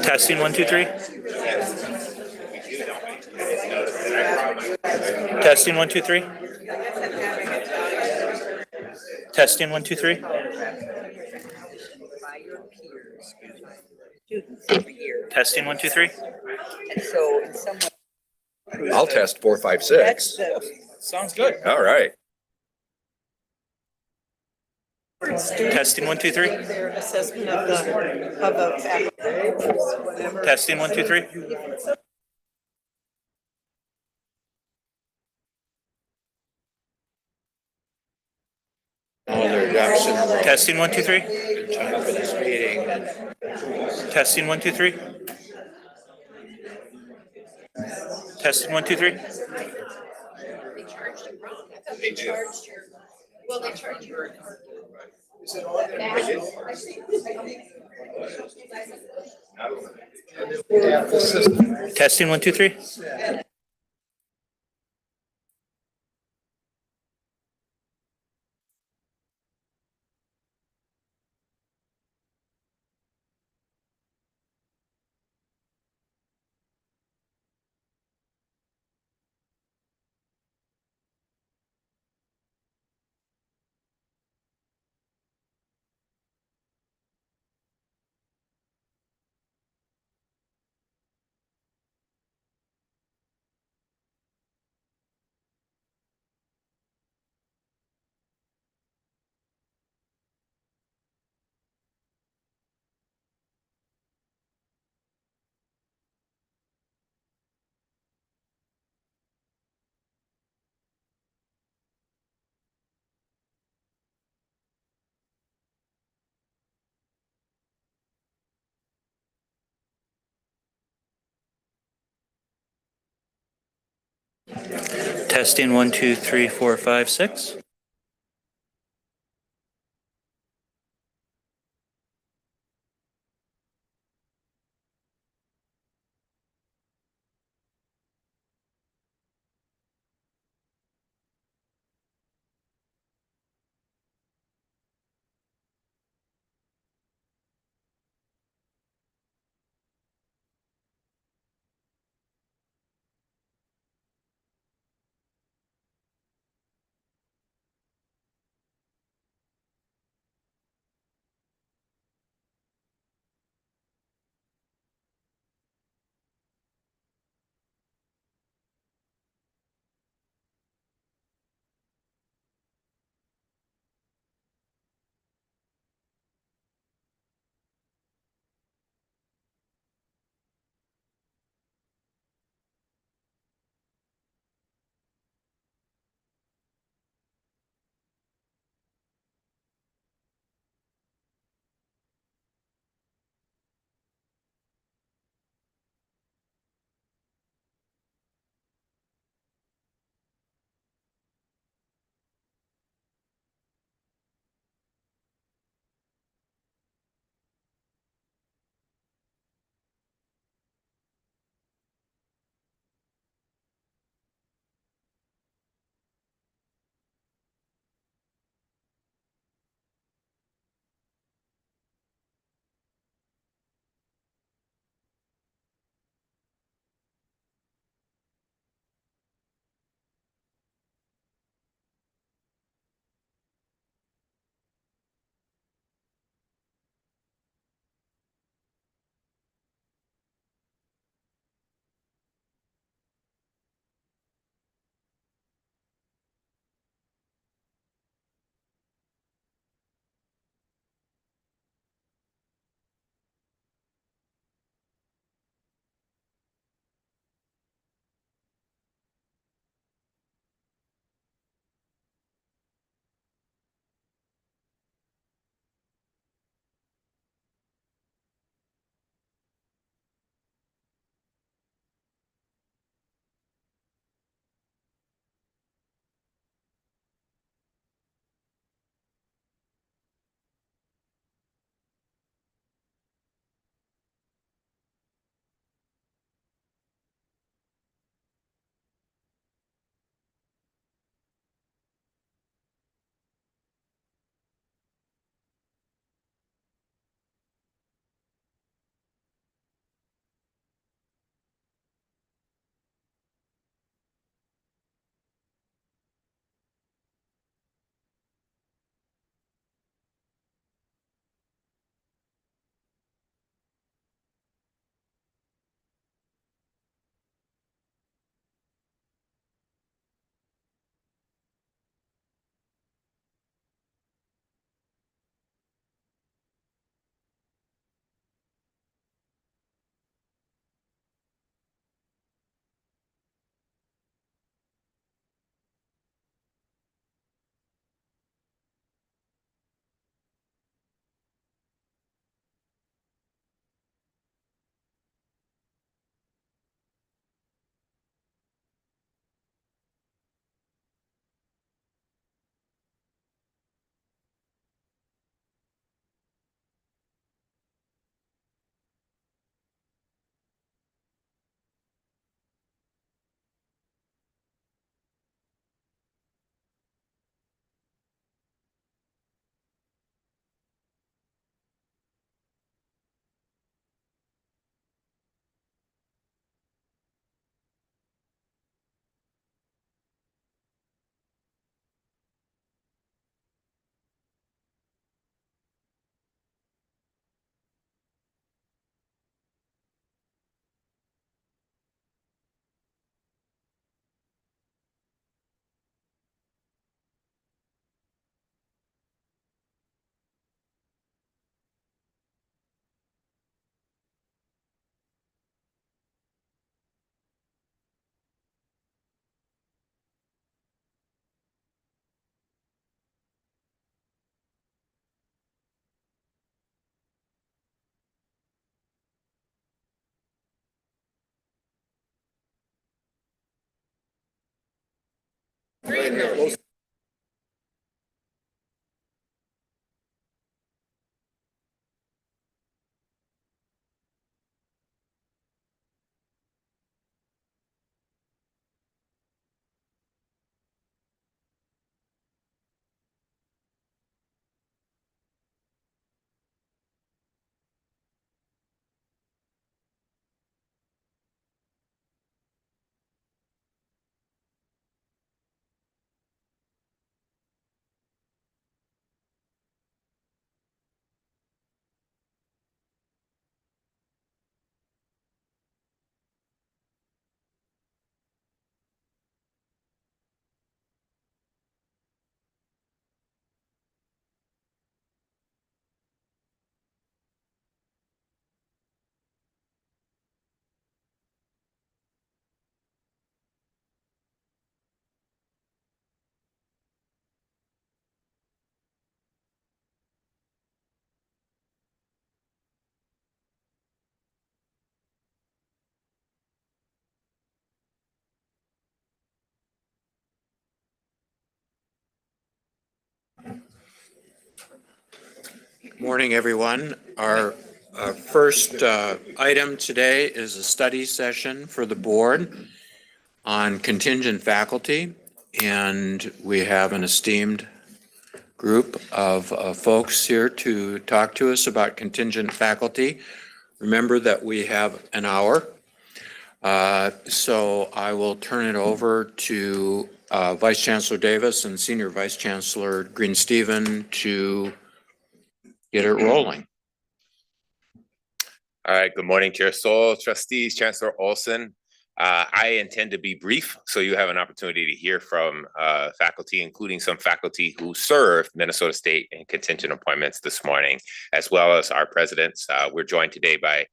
Testing 1 2 3. Testing 1 2 3. Testing 1 2 3. By your peers, students every year. Testing 1 2 3. And so in some way, I'll test 4 5 that's 6. the Sounds good. All right. Testing 1 2 3. Their assessment of the faculty. Testing 1 2 3. All their ducks in a row. Testing 1 2 3. Good time for this meeting. Testing 1 2 3. Testing 1 2 3. They charged you wrong. I thought they charged your, well, they charged you. Testing 1 2 3. Testing 1 2 3 4 5 6. Morning, everyone. Our first item today is a study session for the board on contingent faculty. And we have an esteemed group of folks here to talk to us about contingent faculty. Remember that we have an hour. So I will turn it over to Vice Chancellor Davis and Senior Vice Chancellor Green-Steven to get it rolling. All right, good morning, Chair Stoll, trustees, Chancellor Olson. I intend to be brief, so you have an opportunity to hear from faculty, including some faculty who served Minnesota State in contingent appointments this morning, as well as our presidents. We're joined today by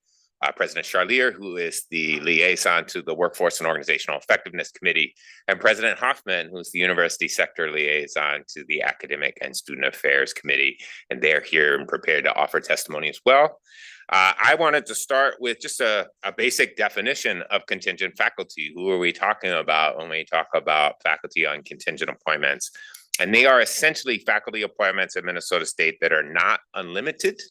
President Charlier, who is the liaison to the Workforce and Organizational Effectiveness Committee, and President Hoffman, who's the University Sector Liaison to the Academic and Student Affairs Committee, and they're here and prepared to offer testimony as well. I wanted to start with just a basic definition of contingent faculty. Who are we talking about when we talk about faculty on contingent appointments? And they are essentially faculty appointments at Minnesota State that are not unlimited,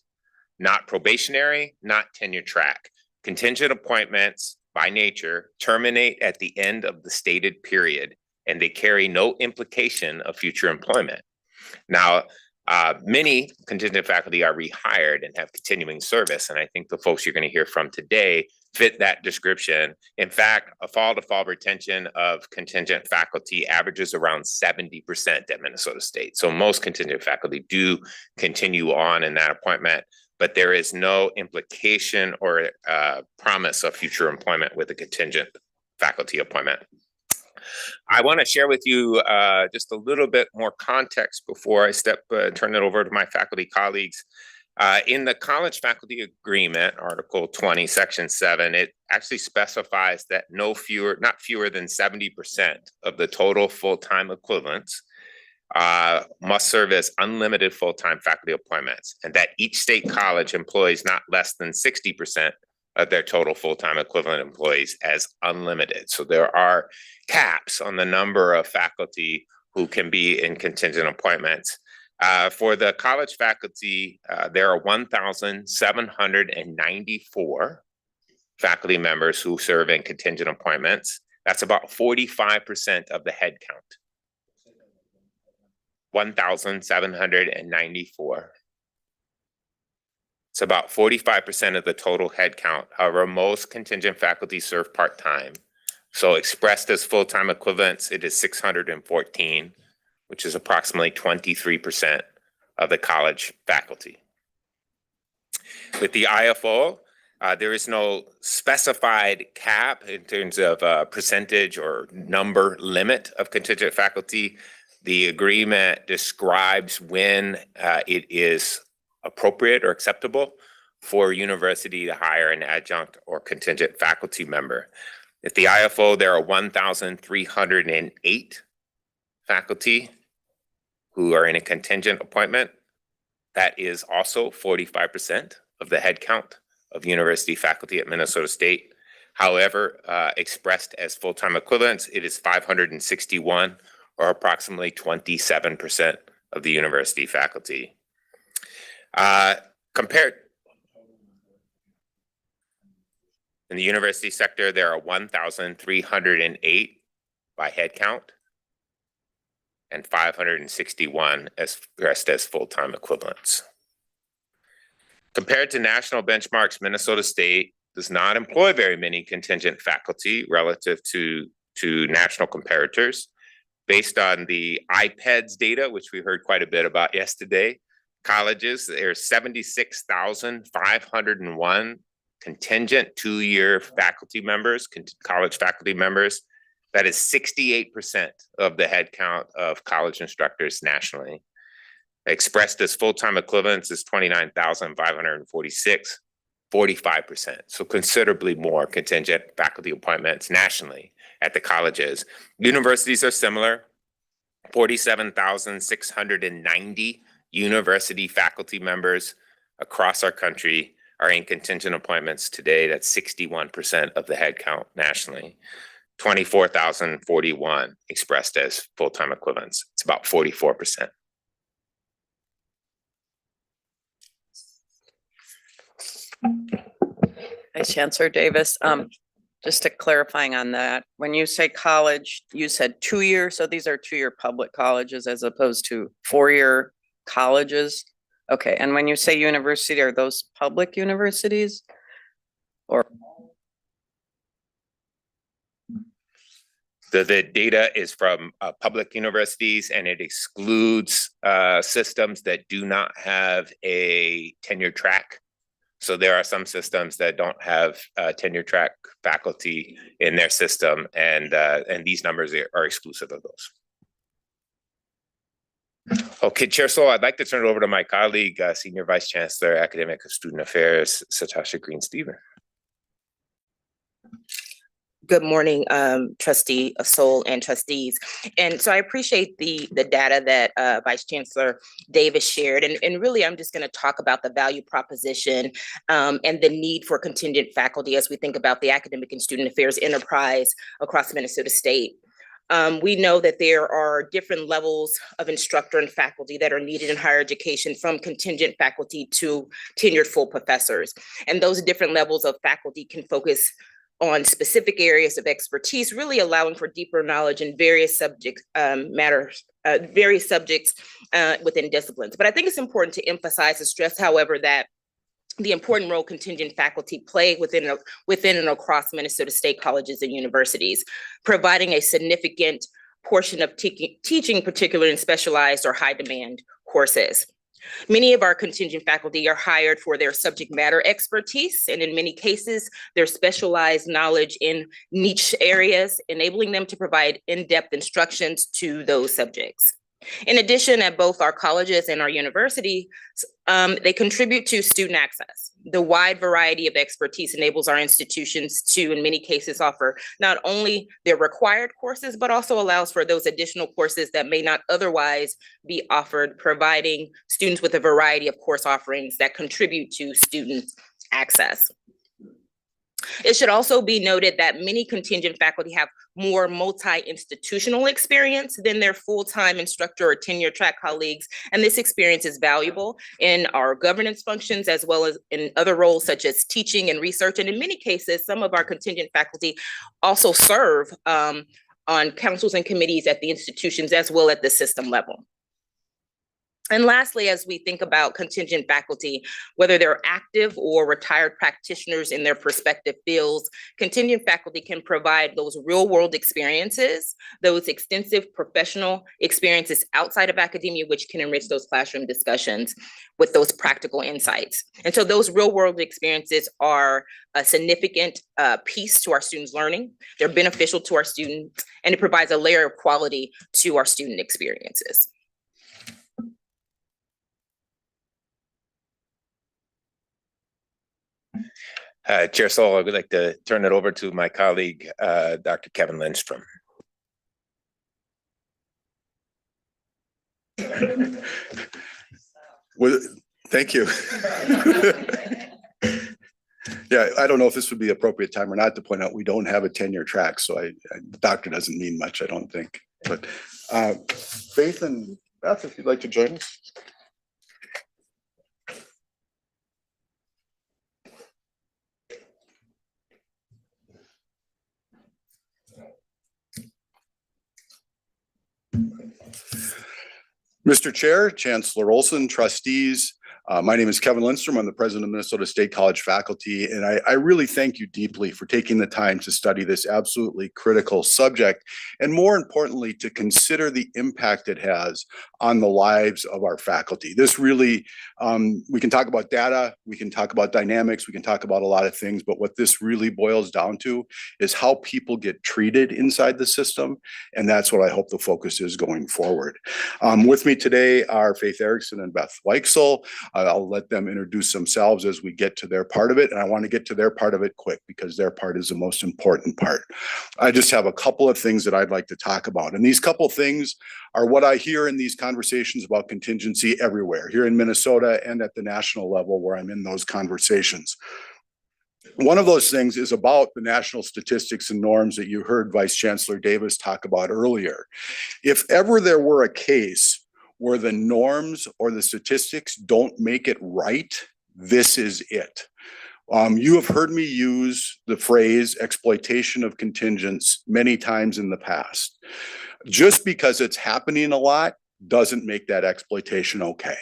not probationary, not tenure track. Contingent appointments by nature terminate at the end of the stated period, and they carry no implication of future employment. Now, many contingent faculty are rehired and have continuing service, and I think the folks you're going to hear from today fit that description. In fact, a fall-to-fall retention of contingent faculty averages around 70% at Minnesota State. So most contingent faculty do continue on in that appointment, but there is no implication or promise of future employment with a contingent faculty appointment. I want to share with you just a little bit more context before I turn it over to my faculty colleagues. In the College Faculty Agreement, Article 20, Section 7, it actually specifies that not fewer than 70% of the total full-time equivalents must serve as unlimited full-time faculty appointments, and that each state college employs not less than 60% of their total full-time equivalent employees as unlimited. So there are caps on the number of faculty who can be in contingent appointments. For the college faculty, there are 1,794 faculty members who serve in contingent appointments. That's about 45% of the head count. 1,794. It's about 45% of the total head count. However, most contingent faculty serve part-time. So expressed as full-time equivalents, it is 614, which is approximately 23% of the college faculty. With the IFO, there is no specified cap in terms of percentage or number limit of contingent faculty. The agreement describes when it is appropriate or acceptable for a university to hire an adjunct or contingent faculty member. At the IFO, there are 1,308 faculty who are in a contingent appointment. That is also 45% of the head count of university faculty at Minnesota State. However, expressed as full-time equivalents, it is 561, or approximately 27% of the university faculty. Compared in the university sector, there are 1,308 by head count and 561 expressed as full-time equivalents. Compared to national benchmarks, Minnesota State does not employ very many contingent faculty relative to national comparators. Based on the IPEDS data, which we heard quite a bit about yesterday, colleges, there's 76,501 contingent two-year faculty members, college faculty members. That is 68% of the head count of college instructors nationally. Expressed as full-time equivalents is 29,546, 45%. So considerably more contingent faculty appointments nationally at the colleges. Universities are similar. 47,690 university faculty members across our country are in contingent appointments today. That's 61% of the head count nationally. 24,041 expressed as full-time equivalents. It's about 44%. Vice Chancellor Davis, just to clarifying on that, when you say college, you said 2 years, so these are 2-year public colleges as opposed to 4-year colleges? Okay, and when you say university, are those public universities? Or? The data is from public universities, and it excludes systems that do not have a tenure track. So there are some systems that don't have tenure track faculty in their system, and these numbers are exclusive of those. Okay, Chair Sol, I'd like to turn it over to my colleague, Senior Vice Chancellor, Academic and Student Affairs, Satasha Green-Steven. Good morning, Trustee Sol and trustees. And so I appreciate the data that Vice Chancellor Davis shared. And really, I'm just going to talk about the value proposition and the need for contingent faculty as we think about the academic and student affairs enterprise across Minnesota State. We know that there are different levels of instructor and faculty that are needed in higher education, from contingent faculty to tenured full professors. And those different levels of faculty can focus on specific areas of expertise, really allowing for deeper knowledge in various subject various subjects within disciplines. But I think it's important to emphasize and stress, however, that the important role contingent faculty play within and across Minnesota State colleges and universities, providing a significant portion of teaching, particularly in specialized or high demand courses. Many of our contingent faculty are hired for their subject matter expertise, and in many cases, their specialized knowledge in niche areas, enabling them to provide in-depth instructions to those subjects. In addition, at both our colleges and our university, they contribute to student access. The wide variety of expertise enables our institutions to, in many cases, offer not only their required courses, but also allows for those additional courses that may not otherwise be offered, providing students with a variety of course offerings that contribute to student access. It should also be noted that many contingent faculty have more multi-institutional experience than their full-time instructor or tenure track colleagues, and this experience is valuable in our governance functions as well as in other roles such as teaching and research. And in many cases, some of our contingent faculty also serve on councils and committees at the institutions as well at the system level. And lastly, as we think about contingent faculty, whether they're active or retired practitioners in their respective fields, contingent faculty can provide those real-world experiences, those extensive professional experiences outside of academia, which can enrich those classroom discussions with those practical insights. And so those real-world experiences are a significant piece to our students' learning. They're beneficial to our students, and it provides a layer of quality to our student experiences. Chair Sol, I would like to turn it over to my colleague, Dr. Kevin Lindstrom. Well, thank you. Yeah, I don't know if this would be appropriate time or not to point out, we don't have a 10-year track, so the doctor doesn't mean much, I don't think. But Faith and Beth, if you'd like to join us. Mr. Chair, Chancellor Olson, trustees, my name is Kevin Lindstrom. I'm the president of Minnesota State College faculty, and I really thank you deeply for taking the time to study this absolutely critical subject, and more importantly, to consider the impact it has on the lives of our faculty. This really, we can talk about data, we can talk about dynamics, we can talk about a lot of things, but what this really boils down to is how people get treated inside the system, and that's what I hope the focus is going forward. With me today are Faith Erickson and Beth Weichsel. I'll let them introduce themselves as we get to their part of it. And I want to get to their part of it quick because their part is the most important part. I just have a couple of things that I'd like to talk about. And these couple of things are what I hear in these conversations about contingency everywhere, here in Minnesota and at the national level where I'm in those conversations. One of those things is about the national statistics and norms that you heard Vice Chancellor Davis talk about earlier. If ever there were a case where the norms or the statistics don't make it right, this is it. You have heard me use the phrase exploitation of contingents many times in the past. Just because it's happening a lot doesn't make that exploitation okay.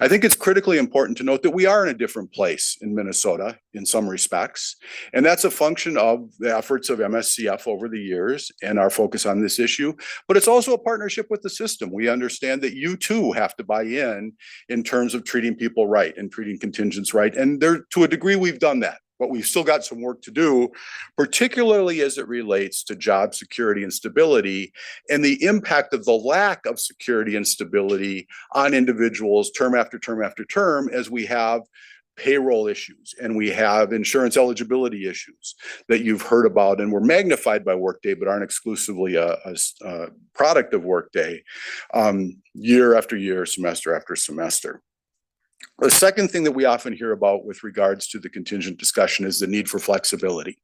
I think it's critically important to note that we are in a different place in Minnesota in some respects, and that's a function of the efforts of MSCF over the years and our focus on this issue, but it's also a partnership with the system. We understand that you too have to buy in terms of treating people right and treating contingents right, and there, to a degree, we've done that. But we've still got some work to do, particularly as it relates to job security and stability and the impact of the lack of security and stability on individuals term after term after term, as we have payroll issues and we have insurance eligibility issues that you've heard about and were magnified by Workday, but aren't exclusively a product of Workday, year after year, semester after semester. The second thing that we often hear about with regards to the contingent discussion is the need for flexibility.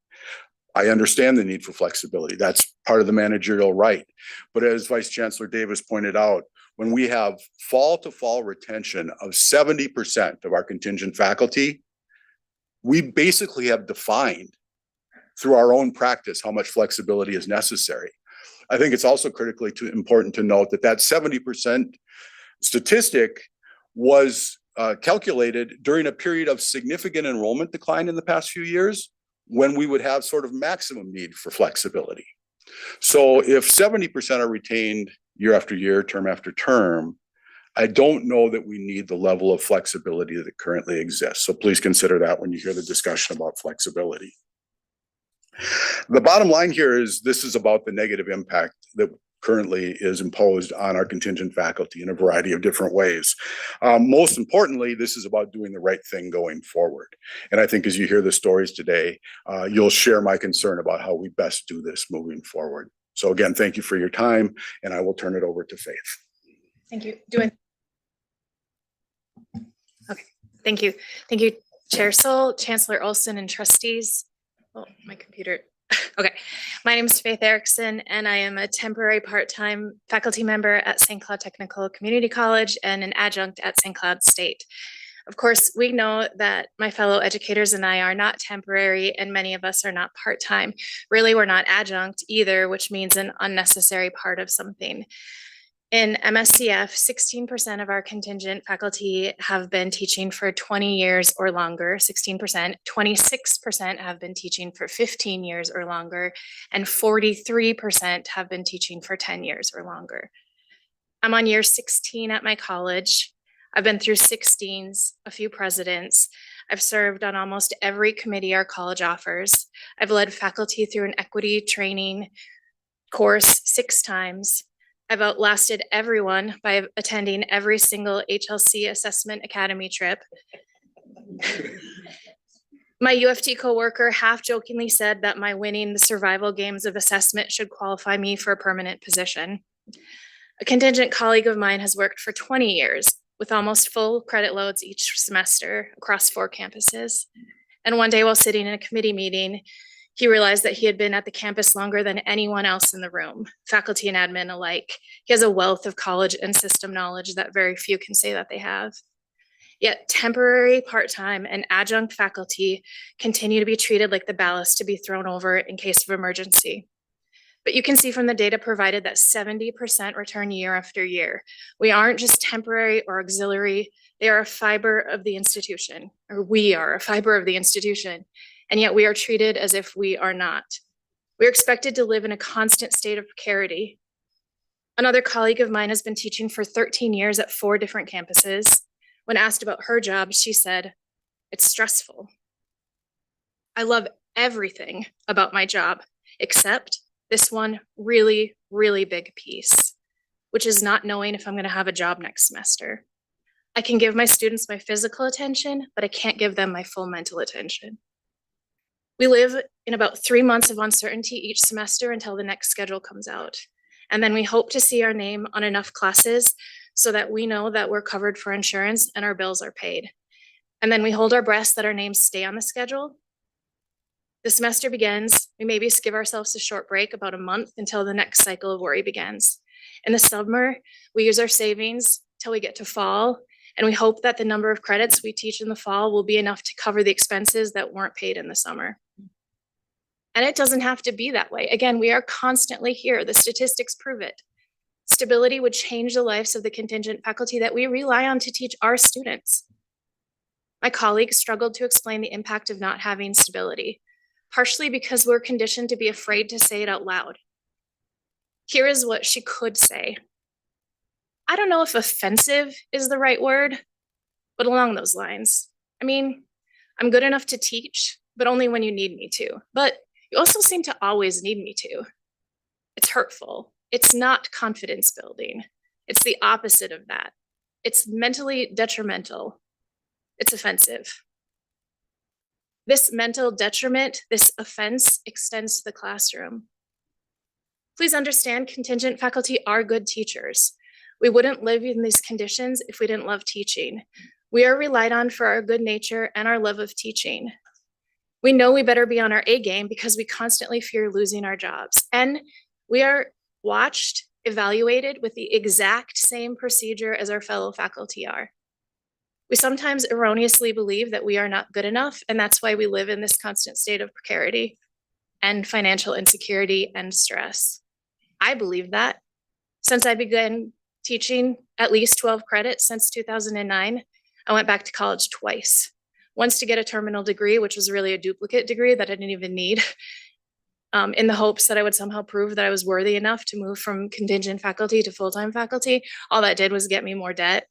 I understand the need for flexibility. That's part of the managerial right. But as Vice Chancellor Davis pointed out, when we have fall to fall retention of 70% of our contingent faculty, we basically have defined through our own practice how much flexibility is necessary. I think it's also critically important to note that that 70% statistic was calculated during a period of significant enrollment decline in the past few years, when we would have sort of maximum need for flexibility. So if 70% are retained year after year, term after term, I don't know that we need the level of flexibility that currently exists. So please consider that when you hear the discussion about flexibility. The bottom line here is this is about the negative impact that currently is imposed on our contingent faculty in a variety of different ways. Most importantly, this is about doing the right thing going forward. And I think as you hear the stories today, you'll share my concern about how we best do this moving forward. So again, thank you for your time, and I will turn it over to Faith. Thank you. Okay, thank you. Thank you, Chair Soul, Chancellor Olson, and trustees. Oh, my computer. Okay, my name is Faith Erickson, and I am a temporary part-time faculty member at St. Cloud Technical Community College and an adjunct at St. Cloud State. Of course, we know that my fellow educators and I are not temporary, and many of us are not part-time. Really, we're not adjunct either, which means an unnecessary part of something. In MSCF, 16% of our contingent faculty have been teaching for 20 years or longer, 16%, 26% have been teaching for 15 years or longer, and 43% have been teaching for 10 years or longer. I'm on year 16 at my college. I've been through 16s, a few presidents. I've served on almost every committee our college offers. I've led faculty through an equity training course 6 times. I've outlasted everyone by attending every single HLC Assessment Academy trip. My UFT coworker half jokingly said that my winning the survival games of assessment should qualify me for a permanent position. A contingent colleague of mine has worked for 20 years with almost full credit loads each semester across 4 campuses. And one day while sitting in a committee meeting, he realized that he had been at the campus longer than anyone else in the room, faculty and admin alike. He has a wealth of college and system knowledge that very few can say that they have. Yet temporary, part-time, and adjunct faculty continue to be treated like the ballast to be thrown over in case of emergency. But you can see from the data provided that 70% return year after year. We aren't just temporary or auxiliary, they are a fiber of the institution, or we are a fiber of the institution, and yet we are treated as if we are not. We're expected to live in a constant state of precarity. Another colleague of mine has been teaching for 13 years at 4 different campuses. When asked about her job, she said, "It's stressful. I love everything about my job, except this one really, really big piece, which is not knowing if I'm going to have a job next semester. I can give my students my physical attention, but I can't give them my full mental attention." We live in about 3 months of uncertainty each semester until the next schedule comes out. And then we hope to see our name on enough classes so that we know that we're covered for insurance and our bills are paid. And then we hold our breaths that our names stay on the schedule. The semester begins, we maybe give ourselves a short break, about a month, until the next cycle of worry begins. In the summer, we use our savings till we get to fall, and we hope that the number of credits we teach in the fall will be enough to cover the expenses that weren't paid in the summer. And it doesn't have to be that way. Again, we are constantly here. The statistics prove it. Stability would change the lives of the contingent faculty that we rely on to teach our students. My colleagues struggled to explain the impact of not having stability, partially because we're conditioned to be afraid to say it out loud. Here is what she could say. I don't know if offensive is the right word, but along those lines. I mean, I'm good enough to teach, but only when you need me to. But you also seem to always need me to. It's hurtful. It's not confidence building. It's the opposite of that. It's mentally detrimental. It's offensive. This mental detriment, this offense, extends to the classroom. Please understand, contingent faculty are good teachers. We wouldn't live in these conditions if we didn't love teaching. We are relied on for our good nature and our love of teaching. We know we better be on our A game because we constantly fear losing our jobs. And we are watched, evaluated with the exact same procedure as our fellow faculty are. We sometimes erroneously believe that we are not good enough, and that's why we live in this constant state of precarity and financial insecurity and stress. I believe that. Since I began teaching at least 12 credits since 2009, I went back to college twice. Once to get a terminal degree, which was really a duplicate degree that I didn't even need, in the hopes that I would somehow prove that I was worthy enough to move from contingent faculty to full-time faculty. All that did was get me more debt.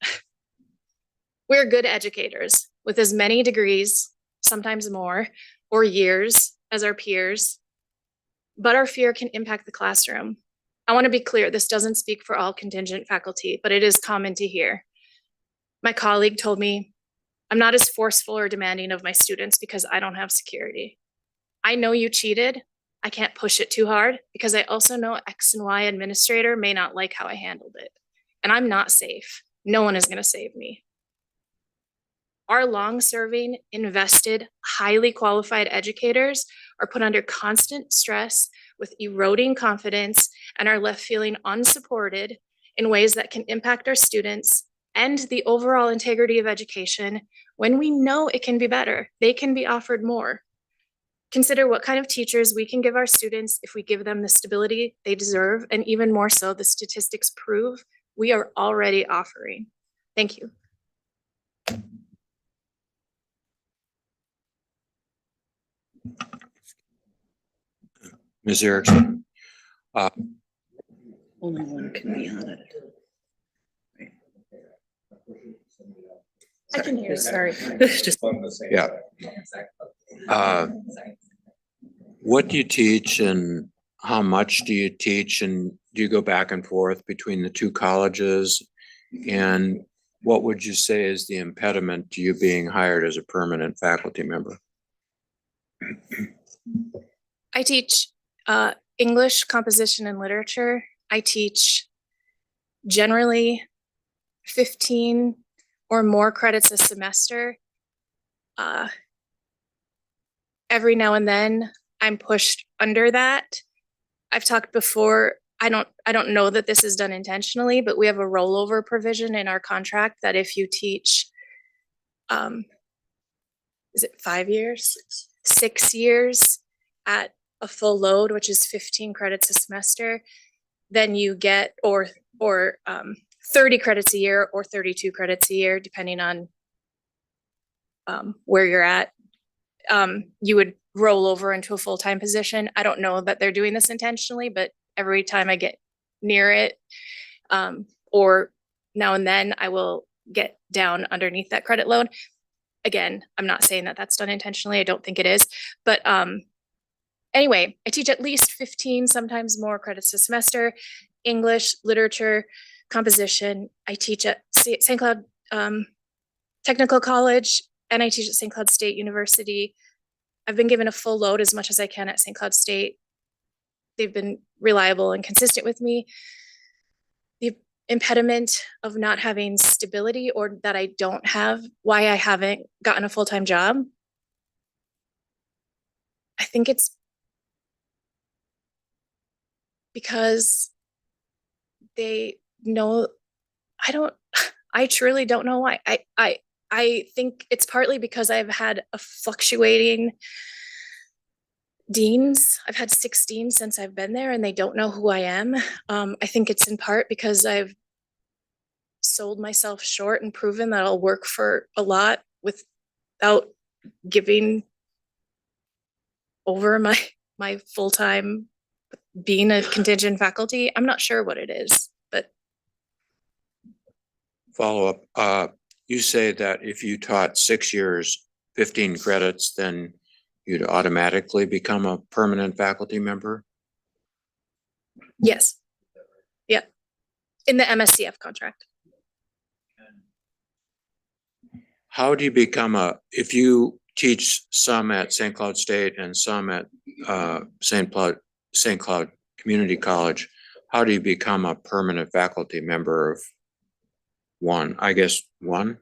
We're good educators with as many degrees, sometimes more, or years as our peers, but our fear can impact the classroom. I want to be clear, this doesn't speak for all contingent faculty, but it is common to hear. My colleague told me, I'm not as forceful or demanding of my students because I don't have security. I know you cheated. I can't push it too hard because I also know X and Y administrator may not like how I handled it. And I'm not safe. No one is going to save me. Our long-serving, invested, highly qualified educators are put under constant stress with eroding confidence and are left feeling unsupported in ways that can impact our students and the overall integrity of education when we know it can be better. They can be offered more. Consider what kind of teachers we can give our students if we give them the stability they deserve, and even more so, the statistics prove we are already offering. Thank you. Ms. Erickson. Only one can be on it. I can hear, sorry. Yeah. What do you teach and how much do you teach, and do you go back and forth between the 2 colleges? And what would you say is the impediment to you being hired as a permanent faculty member? I teach English, composition, and literature. I teach generally 15 or more credits a semester. every now and then I'm pushed under that. I've talked before, I don't know that this is done intentionally, but we have a rollover provision in our contract that if you teach, is it 5 years? 6 years at a full load, which is 15 credits a semester, then you get, or 30 credits a year or 32 credits a year, depending on where you're at. You would roll over into a full-time position. I don't know that they're doing this intentionally, but every time I get near it, or now and then I will get down underneath that credit load. Again, I'm not saying that that's done intentionally. I don't think it is, but anyway, I teach at least 15, sometimes more credits a semester, English, literature, composition. I teach at St. Cloud Technical College, and I teach at St. Cloud State University. I've been given a full load as much as I can at St. Cloud State. They've been reliable and consistent with me. The impediment of not having stability, or that I don't have, why I haven't gotten a full-time job, I think it's because they know, I truly don't know why. I think it's partly because I've had a fluctuating deans. I've had 6 deans since I've been there, and they don't know who I am. I think it's in part because I've sold myself short and proven that I'll work for a lot without giving over my full-time being a contingent faculty. I'm not sure what it is, but Follow up. You say that if you taught 6 years, 15 credits, then you'd automatically become a permanent faculty member? yes. Yeah. In the MSCF contract. How do you become if you teach some at St. Cloud State and some at St. Cloud Community College, how do you become a permanent faculty member of one? I guess one?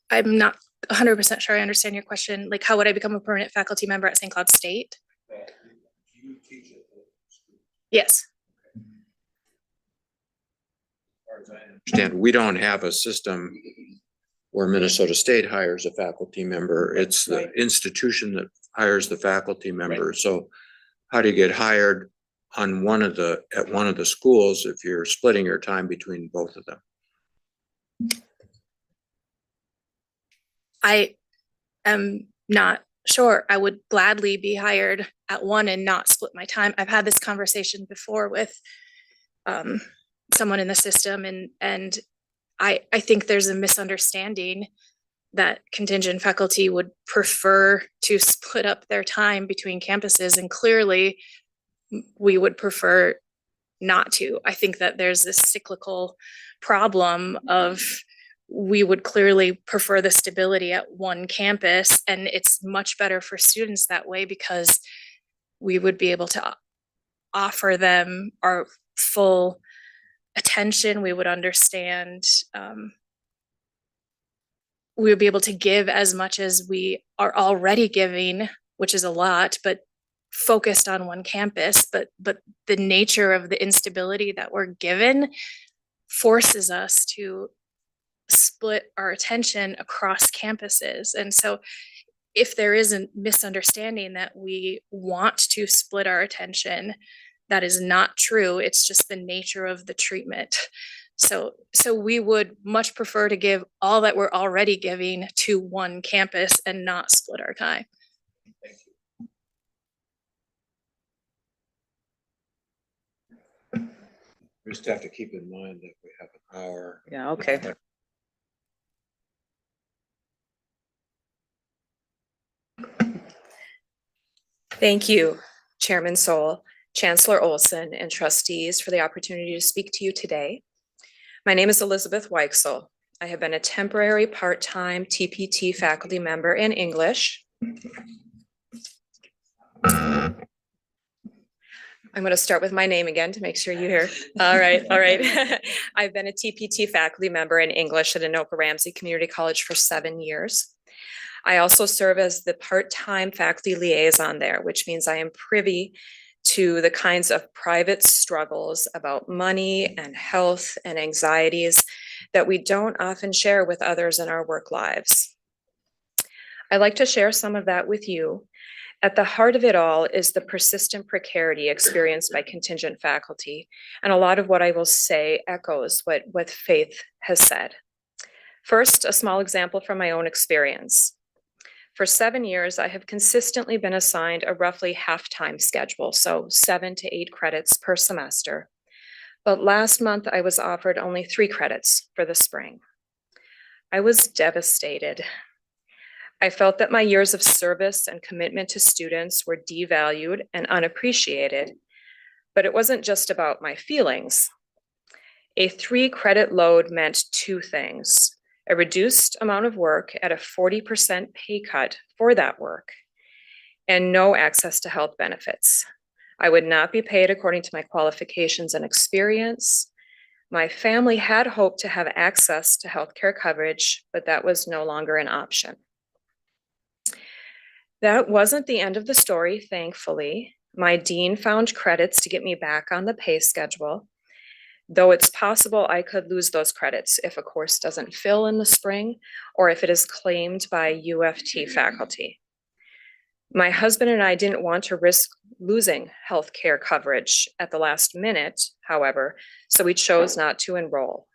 I'm not 100% sure I understand your question. Like, how would I become a permanent faculty member at St. Cloud State? Yes. Understand, we don't have a system where Minnesota State hires a faculty member. It's the institution that hires the faculty member. So how do you get hired on at one of the schools if you're splitting your time between both of them? I am not sure. I would gladly be hired at one and not split my time. I've had this conversation before with someone in the system, and I think there's a misunderstanding that contingent faculty would prefer to split up their time between campuses, and clearly we would prefer not to. I think that there's this cyclical problem of we would clearly prefer the stability at one campus, and it's much better for students that way because we would be able to offer them our full attention. We would understand, we would be able to give as much as we are already giving, which is a lot, but focused on one campus. But the nature of the instability that we're given forces us to split our attention across campuses. And so if there is a misunderstanding that we want to split our attention, that is not true. It's just the nature of the treatment. So we would much prefer to give all that we're already giving to one campus and not split our time. We just have to keep in mind that we have an hour. Yeah, okay. Thank you, Chairman Sol, Chancellor Olson, and trustees for the opportunity to speak to you today. My name is Elizabeth Weichsel. I have been a temporary part-time TPT faculty member in English. I I'm going to start with my name again to make sure you hear. All right, all right. I've been a TPT faculty member in English at Anoka Ramsey Community College for 7 years. I also serve as the part-time faculty liaison there, which means I am privy to the kinds of private struggles about money and health and anxieties that we don't often share with others in our work lives. I'd like to share some of that with you. At the heart of it all is the persistent precarity experienced by contingent faculty, and a lot of what I will say echoes what Faith has said. First, a small example from my own experience. For 7 years, I have consistently been assigned a roughly half-time schedule, so 7 to 8 credits per semester. But last month, I was offered only 3 credits for the spring. I was devastated. I felt that my years of service and commitment to students were devalued and unappreciated, but it wasn't just about my feelings. A 3-credit load meant 2 things: a reduced amount of work at a 40% pay cut for that work, and no access to health benefits. I would not be paid according to my qualifications and experience. My family had hoped to have access to healthcare coverage, but that was no longer an option. That wasn't the end of the story, thankfully. My dean found credits to get me back on the pay schedule, though it's possible I could lose those credits if a course doesn't fill in the spring or if it is claimed by UFT faculty. My husband and I didn't want to risk losing healthcare coverage at the last minute, however, so we chose not to enroll.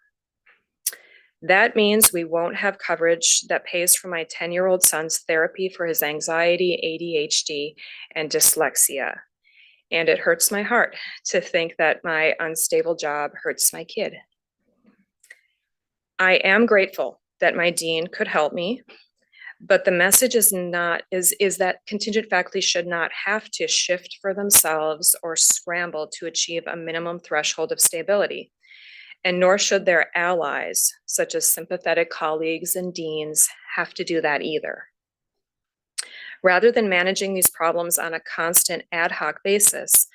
That means we won't have coverage that pays for my 10-year-old son's therapy for his anxiety, ADHD, and dyslexia. And it hurts my heart to think that my unstable job hurts my kid. I am grateful that my dean could help me, but the message is that contingent faculty should not have to shift for themselves or scramble to achieve a minimum threshold of stability. And nor should their allies, such as sympathetic colleagues and deans, have to do that either. Rather than managing these problems on a constant ad hoc basis,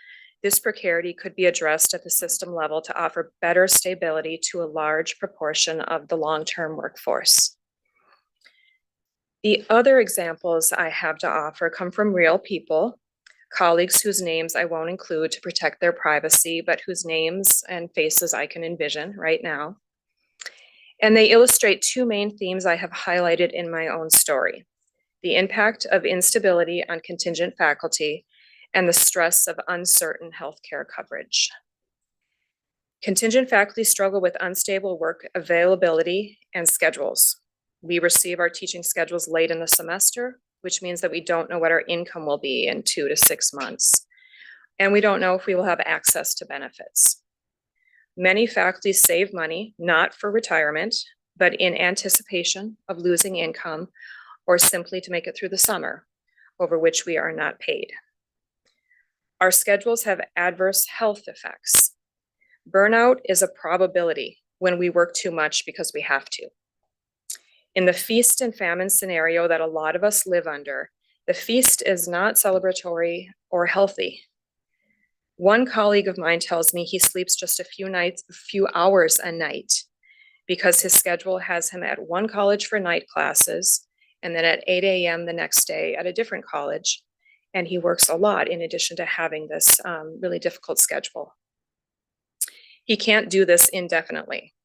this precarity could be addressed at the system level to offer better stability to a large proportion of the long-term workforce. The other examples I have to offer come from real people, colleagues whose names I won't include to protect their privacy, but whose names and faces I can envision right now. And they illustrate 2 main themes I have highlighted in my own story: the impact of instability on contingent faculty and the stress of uncertain healthcare coverage. Contingent faculty struggle with unstable work availability and schedules. We receive our teaching schedules late in the semester, which means that we don't know what our income will be in 2 to 6 months. And we don't know if we will have access to benefits. Many faculty save money, not for retirement, but in anticipation of losing income or simply to make it through the summer, over which we are not paid. Our schedules have adverse health effects. Burnout is a probability when we work too much because we have to. In the feast and famine scenario that a lot of us live under, the feast is not celebratory or healthy. One colleague of mine tells me he sleeps just a few hours a night because his schedule has him at one college for night classes and then at 8 a.m. the next day at a different college. And he works a lot in addition to having this really difficult schedule. He can't do this indefinitely.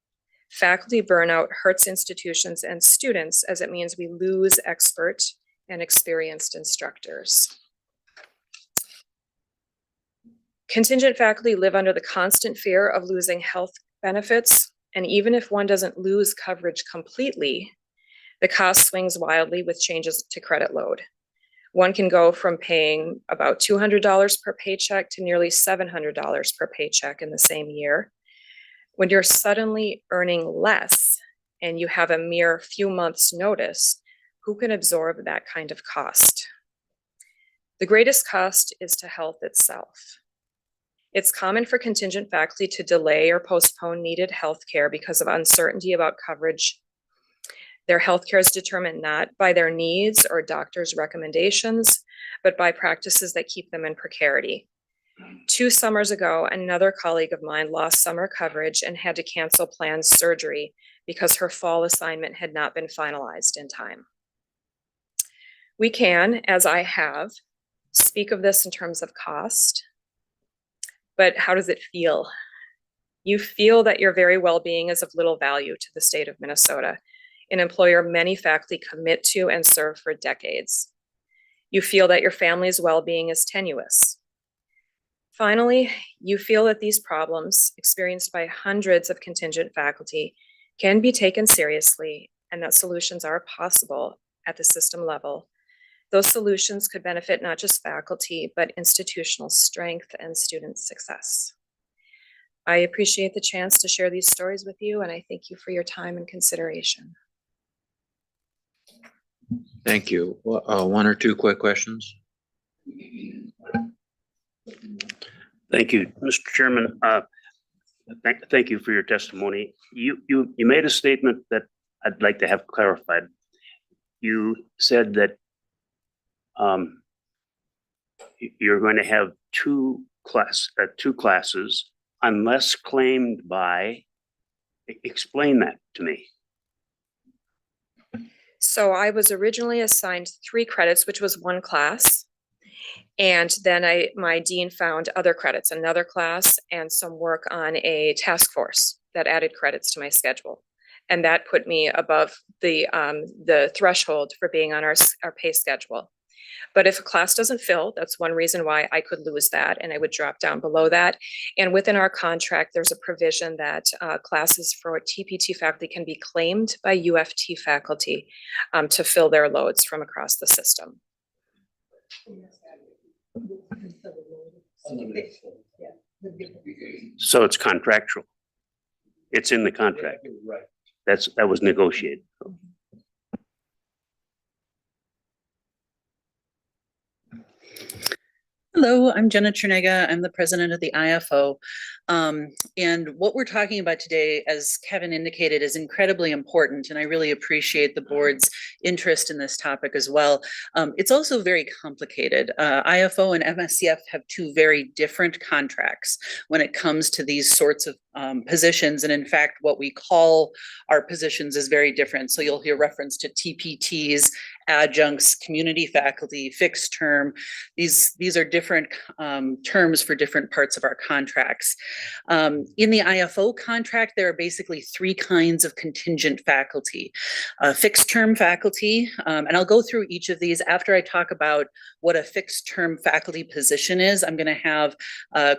Faculty burnout hurts institutions and students as it means we lose expert and experienced instructors. Contingent faculty live under the constant fear of losing health benefits, and even if one doesn't lose coverage completely, the cost swings wildly with changes to credit load. One can go from paying about $200 per paycheck to nearly $700 per paycheck in the same year. When you're suddenly earning less and you have a mere few months' notice, who can absorb that kind of cost? The greatest cost is to health itself. It's common for contingent faculty to delay or postpone needed health care because of uncertainty about coverage. Their health care is determined not by their needs or doctors' recommendations, but by practices that keep them in precarity. 2 summers ago, another colleague of mine lost summer coverage and had to cancel planned surgery because her fall assignment had not been finalized in time. We can, as I have, speak of this in terms of cost, but how does it feel? You feel that your very well-being is of little value to the state of Minnesota, an employer many faculty commit to and serve for decades. You feel that your family's well-being is tenuous. Finally, you feel that these problems experienced by hundreds of contingent faculty can be taken seriously and that solutions are possible at the system level. Those solutions could benefit not just faculty, but institutional strength and student success. I appreciate the chance to share these stories with you, and I thank you for your time and consideration. Thank you. One or two quick questions? Thank you, Mr. Chairman. Thank you for your testimony. You made a statement that I'd like to have clarified. You said that you're going to have two classes unless claimed by. Explain that to me. So I was originally assigned 3 credits, which was 1 class. And then my dean found other credits, another class, and some work on a task force that added credits to my schedule. And that put me above the threshold for being on our pay schedule. But if a class doesn't fill, that's one reason why I could lose that and I would drop down below that. And within our contract, there's a provision that classes for TPT faculty can be claimed by UFT faculty to fill their loads from across the system. So it's contractual. It's in the contract. That was negotiated. Hello, I'm Jenna Chernega. I'm the president of the IFO. And what we're talking about today, as Kevin indicated, is incredibly important. And I really appreciate the board's interest in this topic as well. It's also very complicated. IFO and MSCF have 2 very different contracts when it comes to these sorts of positions. And in fact, what we call our positions is very different. So you'll hear reference to TPTs, adjuncts, community faculty, fixed term. These are different terms for different parts of our contracts. In the IFO contract, there are basically 3 kinds of contingent faculty. Fixed term faculty, and I'll go through each of these after I talk about what a fixed term faculty position is. I'm going to have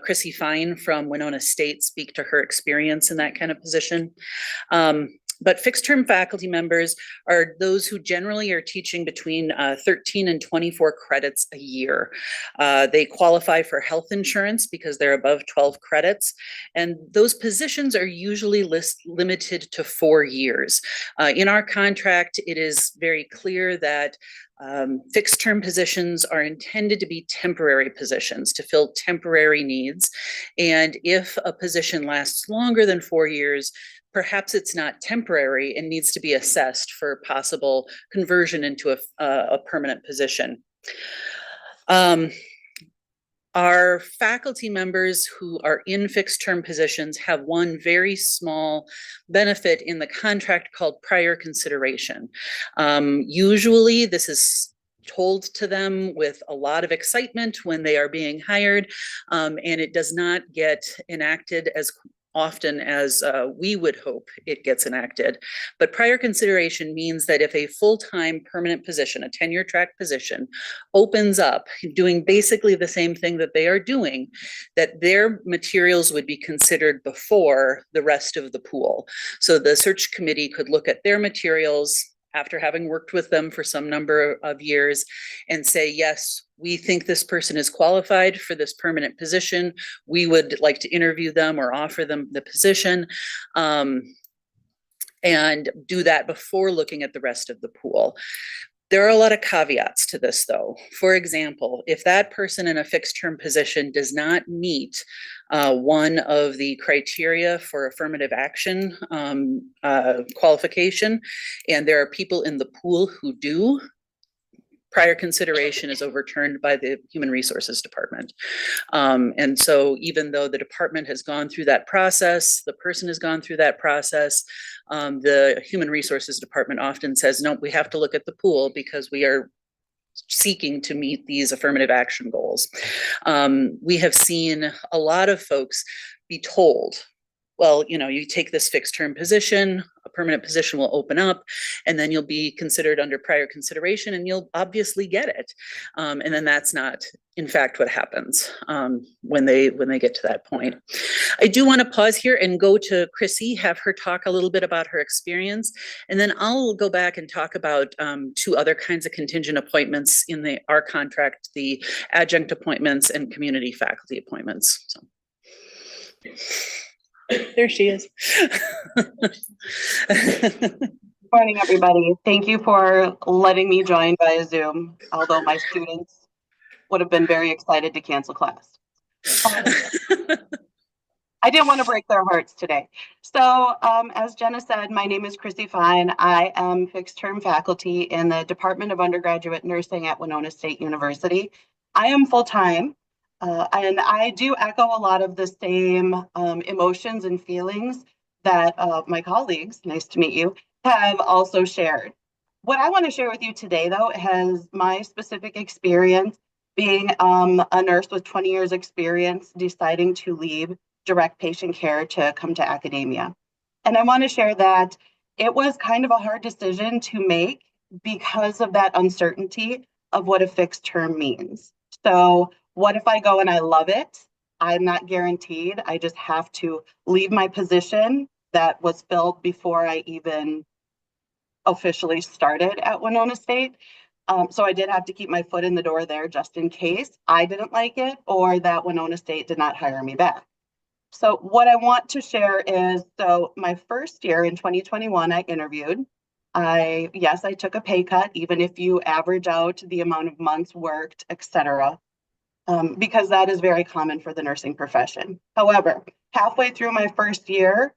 Chrissy Fine from Winona State speak to her experience in that kind of position. But fixed term faculty members are those who generally are teaching between 13 and 24 credits a year. They qualify for health insurance because they're above 12 credits. And those positions are usually limited to 4 years. In our contract, it is very clear that fixed term positions are intended to be temporary positions to fill temporary needs. And if a position lasts longer than 4 years, perhaps it's not temporary and needs to be assessed for possible conversion into a permanent position. Our faculty members who are in fixed term positions have one very small benefit in the contract called prior consideration. Usually this is told to them with a lot of excitement when they are being hired, and it does not get enacted as often as we would hope it gets enacted. But prior consideration means that if a full-time permanent position, a tenure track position, opens up doing basically the same thing that they are doing, that their materials would be considered before the rest of the pool. So the search committee could look at their materials after having worked with them for some number of years and say, yes, we think this person is qualified for this permanent position. We would like to interview them or offer them the position, and do that before looking at the rest of the pool. There are a lot of caveats to this though. For example, if that person in a fixed term position does not meet one of the criteria for affirmative action qualification, and there are people in the pool who do, prior consideration is overturned by the Human Resources Department. And so even though the department has gone through that process, the person has gone through that process, the Human Resources Department often says, no, we have to look at the pool because we are seeking to meet these affirmative action goals. We have seen a lot of folks be told, well, you know, you take this fixed term position, a permanent position will open up, and then you'll be considered under prior consideration and you'll obviously get it. And then that's not, in fact, what happens when they get to that point. I do want to pause here and go to Chrissy, have her talk a little bit about her experience, and then I'll go back and talk about two other kinds of contingent appointments in our contract, the adjunct appointments and community faculty appointments. So. There she is. Morning, everybody. Thank you for letting me join via Zoom, although my students would have been very excited to cancel class. I didn't want to break their hearts today. So as Jenna said, my name is Chrissy Fine. I am fixed term faculty in the Department of Undergraduate Nursing at Winona State University. I am full-time. And I do echo a lot of the same emotions and feelings that my colleagues, nice to meet you, have also shared. What I want to share with you today, though, has my specific experience being a nurse with 20 years experience deciding to leave direct patient care to come to academia. And I want to share that it was kind of a hard decision to make because of that uncertainty of what a fixed term means. So what if I go and I love it? I'm not guaranteed. I just have to leave my position that was filled before I even officially started at Winona State. So I did have to keep my foot in the door there just in case I didn't like it or that Winona State did not hire me back. So what I want to share is, so my first year in 2021, I interviewed. Yes, I took a pay cut, even if you average out the amount of months worked, etc. Because that is very common for the nursing profession. However, halfway through my first year,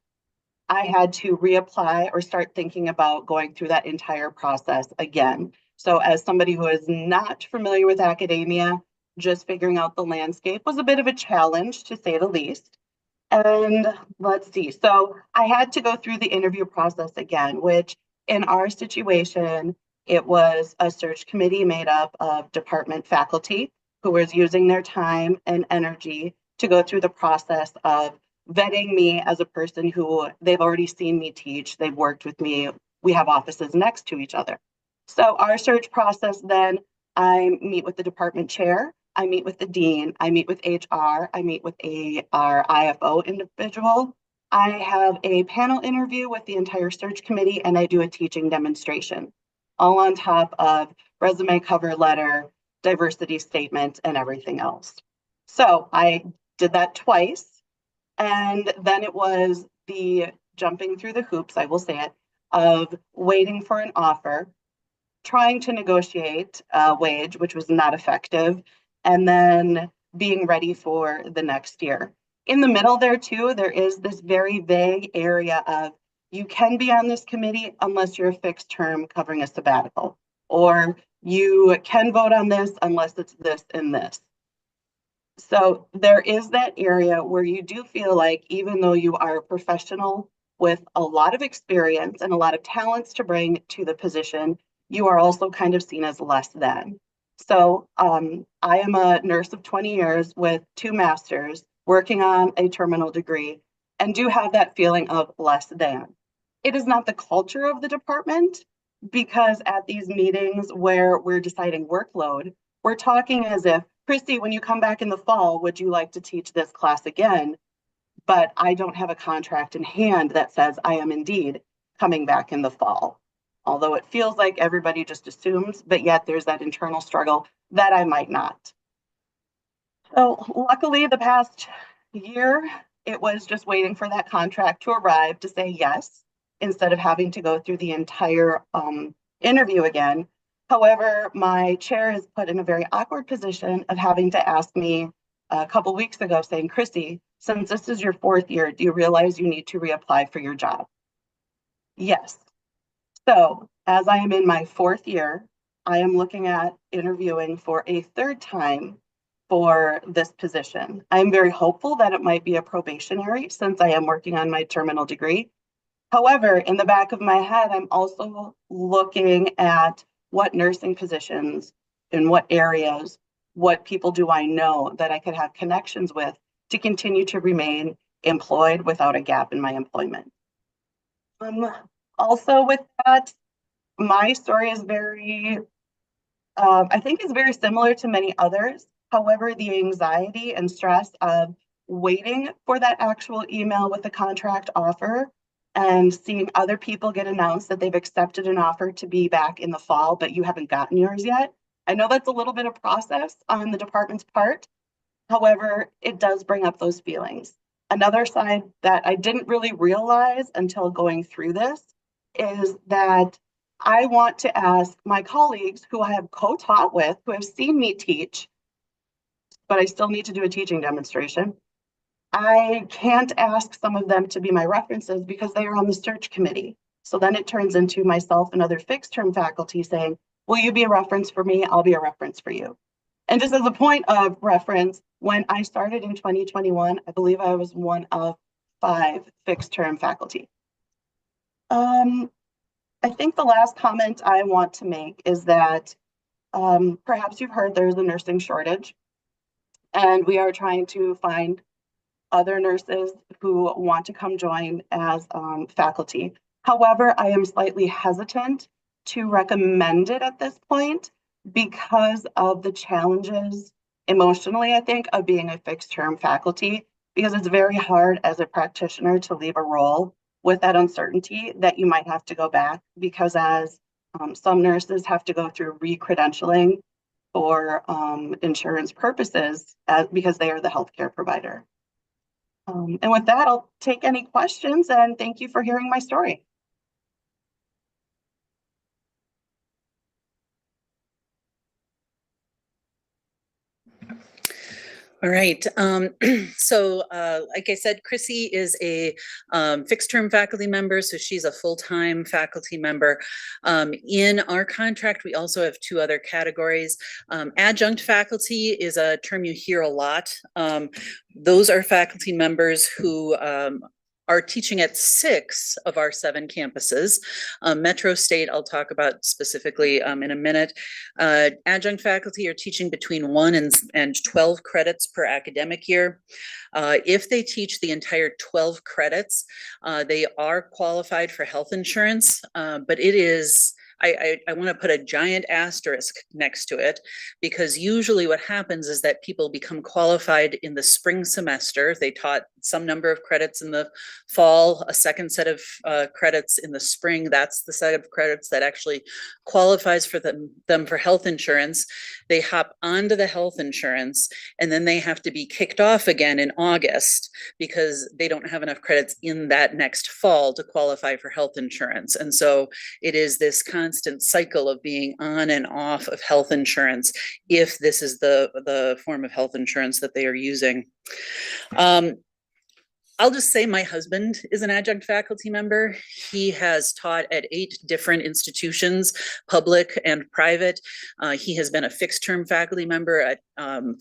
I had to reapply or start thinking about going through that entire process again. So as somebody who is not familiar with academia, just figuring out the landscape was a bit of a challenge, to say the least. And let's see, so I had to go through the interview process again, which in our situation, it was a search committee made up of department faculty who was using their time and energy to go through the process of vetting me as a person who they've already seen me teach, they've worked with me, we have offices next to each other. So our search process then, I meet with the department chair, I meet with the dean, I meet with HR, I meet with our IFO individual, I have a panel interview with the entire search committee, and I do a teaching demonstration, all on top of resume, cover letter, diversity statement, and everything else. So I did that twice. And then it was the jumping through the hoops, I will say it, of waiting for an offer, trying to negotiate a wage, which was not effective, and then being ready for the next year. In the middle there too, there is this very vague area of you can be on this committee unless you're a fixed term covering a sabbatical, or you can vote on this unless it's this and this. So there is that area where you do feel like even though you are a professional with a lot of experience and a lot of talents to bring to the position, you are also kind of seen as less than. So I am a nurse of 20 years with 2 masters working on a terminal degree and do have that feeling of less than. It is not the culture of the department, because at these meetings where we're deciding workload, we're talking as if, Christy, when you come back in the fall, would you like to teach this class again? But I don't have a contract in hand that says I am indeed coming back in the fall. Although it feels like everybody just assumes, but yet there's that internal struggle that I might not. So luckily the past year, it was just waiting for that contract to arrive to say yes, instead of having to go through the entire interview again. However, my chair is put in a very awkward position of having to ask me a couple weeks ago saying, Chrissy, since this is your 4th year, do you realize you need to reapply for your job? Yes. So as I am in my 4th year, I am looking at interviewing for a third time for this position. I'm very hopeful that it might be a probationary since I am working on my terminal degree. However, in the back of my head, I'm also looking at what nursing positions, in what areas, what people do I know that I could have connections with to continue to remain employed without a gap in my employment. Also with that, my story is I think is very similar to many others. However, the anxiety and stress of waiting for that actual email with the contract offer and seeing other people get announced that they've accepted an offer to be back in the fall, but you haven't gotten yours yet. I know that's a little bit of process on the department's part. However, it does bring up those feelings. Another side that I didn't really realize until going through this is that I want to ask my colleagues who I have co-taught with, who have seen me teach, but I still need to do a teaching demonstration. I can't ask some of them to be my references because they are on the search committee. So then it turns into myself and other fixed term faculty saying, will you be a reference for me? I'll be a reference for you. And just as a point of reference, when I started in 2021, I believe I was one of 5 fixed term faculty. I think the last comment I want to make is that perhaps you've heard there's a nursing shortage, and we are trying to find other nurses who want to come join as faculty. However, I am slightly hesitant to recommend it at this point because of the challenges emotionally, I think, of being a fixed term faculty, because it's very hard as a practitioner to leave a role with that uncertainty that you might have to go back, because as some nurses have to go through re-credentialing for insurance purposes because they are the healthcare provider. And with that, I'll take any questions, and thank you for hearing my story. All right. So like I said, Chrissy is a fixed term faculty member, so she's a full-time faculty member. In our contract, we also have 2 other categories. Adjunct faculty is a term you hear a lot. Those are faculty members who are teaching at 6 of our 7 campuses. Metro State, I'll talk about specifically in a minute. Adjunct faculty are teaching between 1 and 12 credits per academic year. If they teach the entire 12 credits, they are qualified for health insurance, but it is, I want to put a giant asterisk next to it, because usually what happens is that people become qualified in the spring semester. They taught some number of credits in the fall, a second set of credits in the spring. That's the set of credits that actually qualifies for them for health insurance. They hop onto the health insurance, and then they have to be kicked off again in August because they don't have enough credits in that next fall to qualify for health insurance. And so it is this constant cycle of being on and off of health insurance if this is the form of health insurance that they are using. I'll just say my husband is an adjunct faculty member. He has taught at 8 different institutions, public and private. He has been a fixed term faculty member at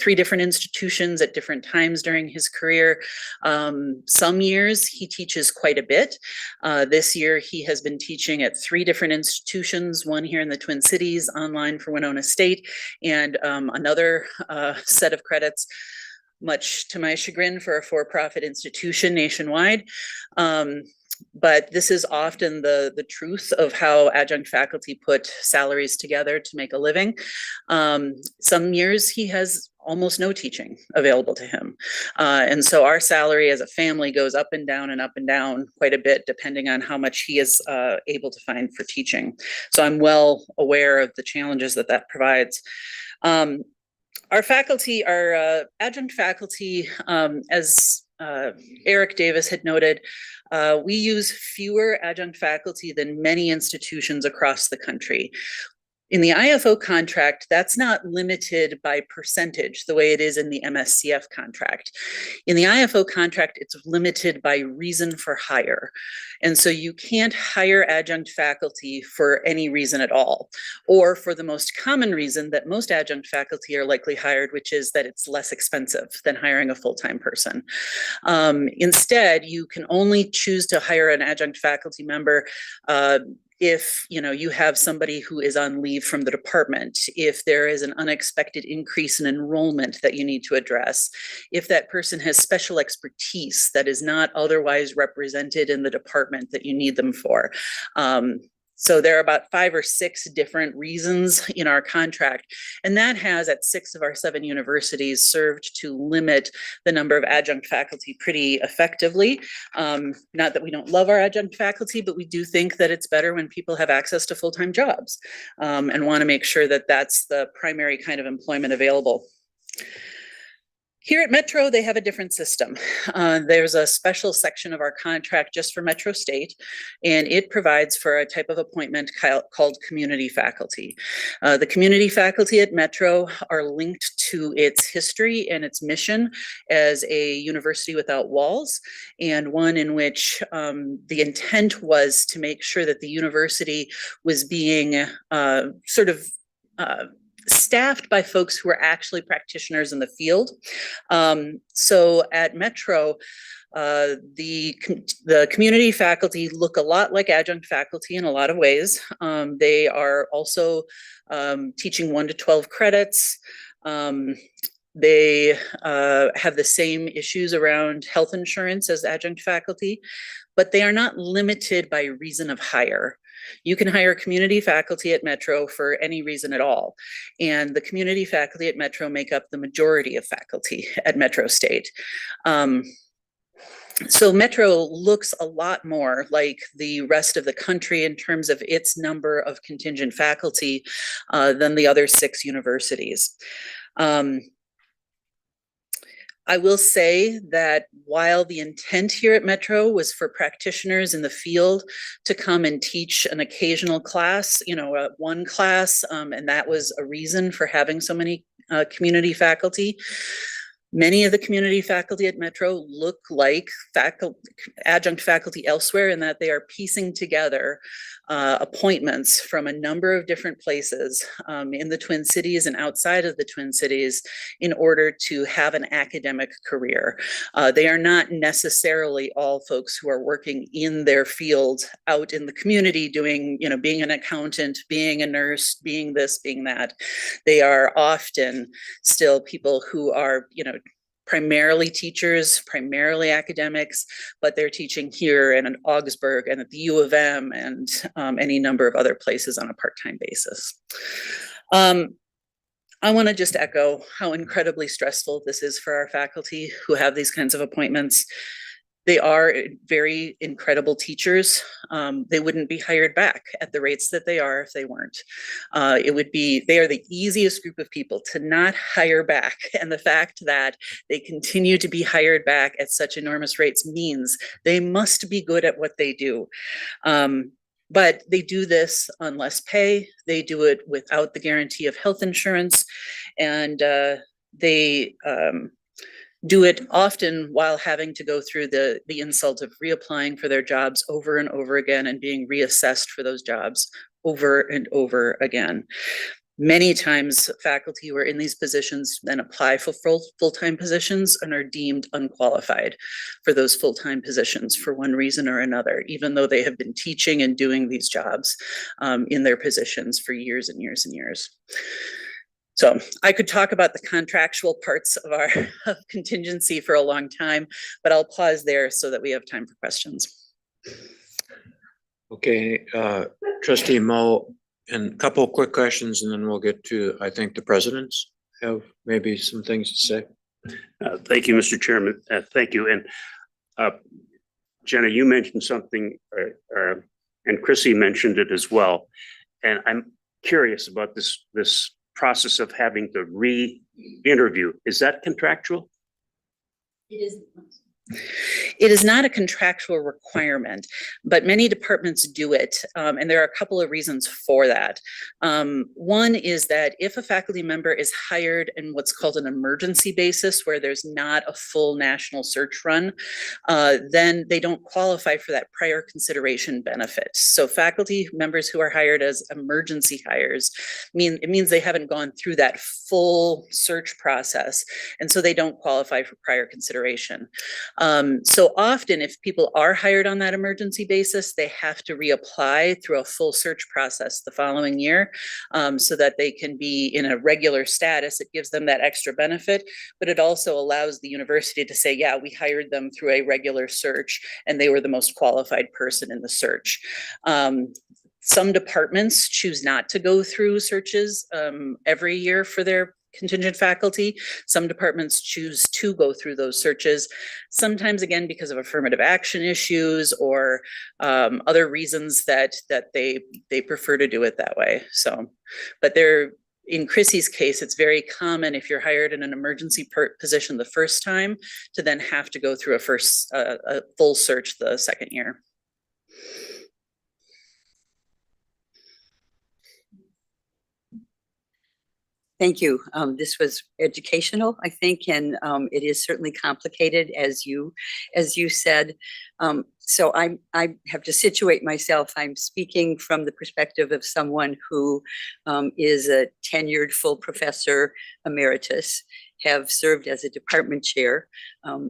3 different institutions at different times during his career. Some years he teaches quite a bit. This year he has been teaching at 3 different institutions, one here in the Twin Cities, online for Winona State, and another set of credits, much to my chagrin, for a for-profit institution nationwide. But this is often the truth of how adjunct faculty put salaries together to make a living. Some years he has almost no teaching available to him. And so our salary as a family goes up and down quite a bit, depending on how much he is able to find for teaching. So I'm well aware of the challenges that provides. Our faculty, our adjunct faculty, as Eric Davis had noted, we use fewer adjunct faculty than many institutions across the country. In the IFO contract, that's not limited by percentage the way it is in the MSCF contract. In the IFO contract, it's limited by reason for hire. And so you can't hire adjunct faculty for any reason at all, or for the most common reason that most adjunct faculty are likely hired, which is that it's less expensive than hiring a full-time person. Instead, you can only choose to hire an adjunct faculty member if you have somebody who is on leave from the department, if there is an unexpected increase in enrollment that you need to address, if that person has special expertise that is not otherwise represented in the department that you need them for. So there are about 5 or 6 different reasons in our contract, and that has at 6 of our 7 universities served to limit the number of adjunct faculty pretty effectively. Not that we don't love our adjunct faculty, but we do think that it's better when people have access to full-time jobs, and want to make sure that that's the primary kind of employment available. Here at Metro, they have a different system. There's a special section of our contract just for Metro State, and it provides for a type of appointment called community faculty. The community faculty at Metro are linked to its history and its mission as a university without walls, and one in which the intent was to make sure that the university was being staffed by folks who are actually practitioners in the field. So at Metro, the community faculty look a lot like adjunct faculty in a lot of ways. They are also teaching 1 to 12 credits. They have the same issues around health insurance as adjunct faculty, but they are not limited by reason of hire. You can hire community faculty at Metro for any reason at all. And the community faculty at Metro make up the majority of faculty at Metro State. So Metro looks a lot more like the rest of the country in terms of its number of contingent faculty than the other 6 universities. I will say that while the intent here at Metro was for practitioners in the field to come and teach an occasional class, one class, and that was a reason for having so many community faculty, many of the community faculty at Metro look like adjunct faculty elsewhere in that they are piecing together appointments from a number of different places in the Twin Cities and outside of the Twin Cities in order to have an academic career. They are not necessarily all folks who are working in their field out in the community doing, being an accountant, being a nurse, being this, being that. They are often still people who are, primarily teachers, primarily academics, but they're teaching here and in Augsburg and at the U of M and any number of other places on a part-time basis. I want to just echo how incredibly stressful this is for our faculty who have these kinds of appointments. They are very incredible teachers. They wouldn't be hired back at the rates that they are if they weren't. They are the easiest group of people to not hire back. And the fact that they continue to be hired back at such enormous rates means they must be good at what they do. But they do this on less pay. They do it without the guarantee of health insurance. And they do it often while having to go through the insult of reapplying for their jobs over and over again and being reassessed for those jobs over and over again. Many times faculty who are in these positions then apply for full-time positions and are deemed unqualified for those full-time positions for one reason or another, even though they have been teaching and doing these jobs in their positions for years and years and years. So I could talk about the contractual parts of our contingency for a long time, but I'll pause there so that we have time for questions. Okay, Trustee Moe, and a couple of quick questions, and then we'll get to, I think the presidents have maybe some things to say. Thank you, Mr. Chairman. Thank you. And Jenna, you mentioned something, and Chrissy mentioned it as well. And I'm curious about this process of having to re-interview. Is that contractual? It is. It is not a contractual requirement, but many departments do it, and there are a couple of reasons for that. One is that if a faculty member is hired in what's called an emergency basis, where there's not a full national search run, then they don't qualify for that prior consideration benefit. So faculty members who are hired as emergency hires means they haven't gone through that full search process, and so they don't qualify for prior consideration. So often if people are hired on that emergency basis, they have to reapply through a full search process the following year, so that they can be in a regular status. It gives them that extra benefit, but it also allows the university to say, yeah, we hired them through a regular search and they were the most qualified person in the search. Some departments choose not to go through searches every year for their contingent faculty. Some departments choose to go through those searches, sometimes again because of affirmative action issues or other reasons that they prefer to do it that way. So, but in Chrissy's case, it's very common if you're hired in an emergency position the first time to then have to go through a full search the second year. Thank you. This was educational, I think, and it is certainly complicated, as you said. So I have to situate myself. I'm speaking from the perspective of someone who is a tenured full professor emeritus, have served as a department chair,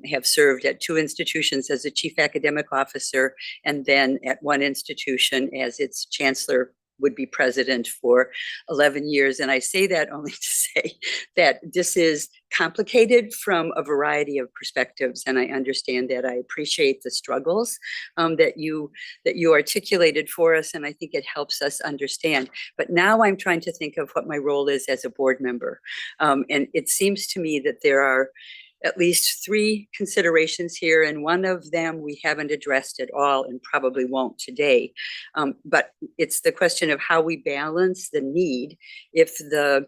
have served at 2 institutions as a chief academic officer, and then at one institution as its chancellor would-be president for 11 years. And I say that only to say that this is complicated from a variety of perspectives. And I understand that. I appreciate the struggles that you articulated for us. And I think it helps us understand. But now I'm trying to think of what my role is as a board member. And it seems to me that there are at least 3 considerations here, and one of them we haven't addressed at all and probably won't today. But it's the question of how we balance the need if the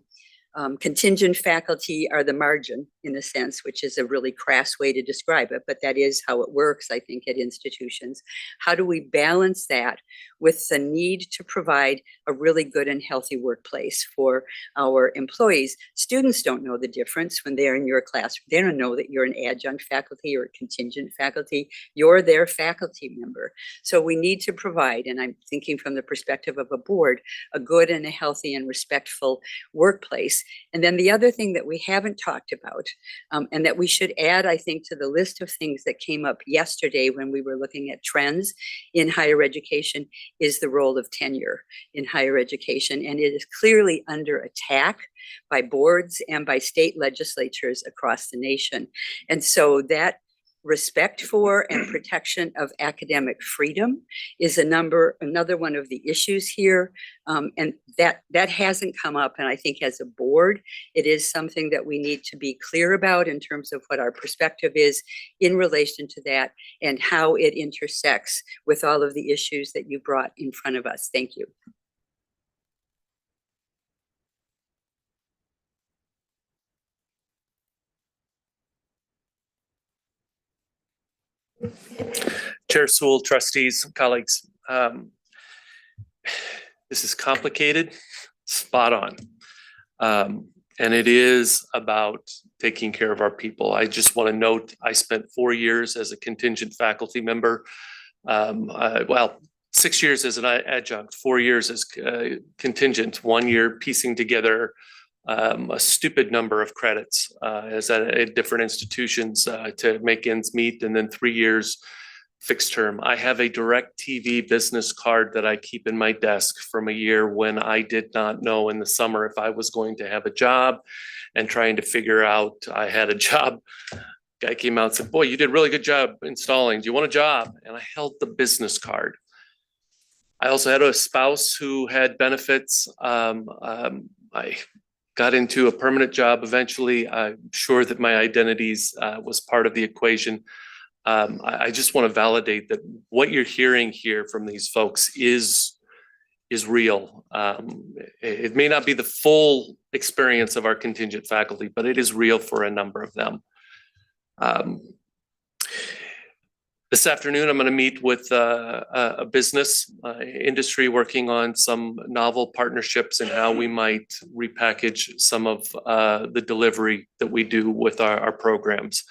contingent faculty are the margin, in a sense, which is a really crass way to describe it, but that is how it works, I think, at institutions. How do we balance that with the need to provide a really good and healthy workplace for our employees? Students don't know the difference when they're in your classroom. They don't know that you're an adjunct faculty or a contingent faculty. You're their faculty member. So we need to provide, and I'm thinking from the perspective of a board, a good and a healthy and respectful workplace. And then the other thing that we haven't talked about, and that we should add, I think, to the list of things that came up yesterday when we were looking at trends in higher education, is the role of tenure in higher education. And it is clearly under attack by boards and by state legislatures across the nation. And so that respect for and protection of academic freedom is another one of the issues here. And that hasn't come up. And I think as a board, it is something that we need to be clear about in terms of what our perspective is in relation to that and how it intersects with all of the issues that you brought in front of us. Thank you. Chair Sewell, trustees, colleagues. This is complicated, spot on. And it is about taking care of our people. I just want to note, I spent 4 years as a contingent faculty member. 6 years as an adjunct, 4 years as contingent, 1 year piecing together a stupid number of credits as at different institutions to make ends meet, and then 3 years fixed term. I have a DirecTV business card that I keep in my desk from a year when I did not know in the summer if I was going to have a job, and trying to figure out I had a job. Guy came out and said, "Boy, you did a really good job installing. Do you want a job?" And I held the business card. I also had a spouse who had benefits. I got into a permanent job eventually. I'm sure that my identities was part of the equation. I just want to validate that what you're hearing here from these folks is real. It may not be the full experience of our contingent faculty, but it is real for a number of them. This afternoon, I'm going to meet with a business industry working on some novel partnerships and how we might repackage some of the delivery that we do with our programs.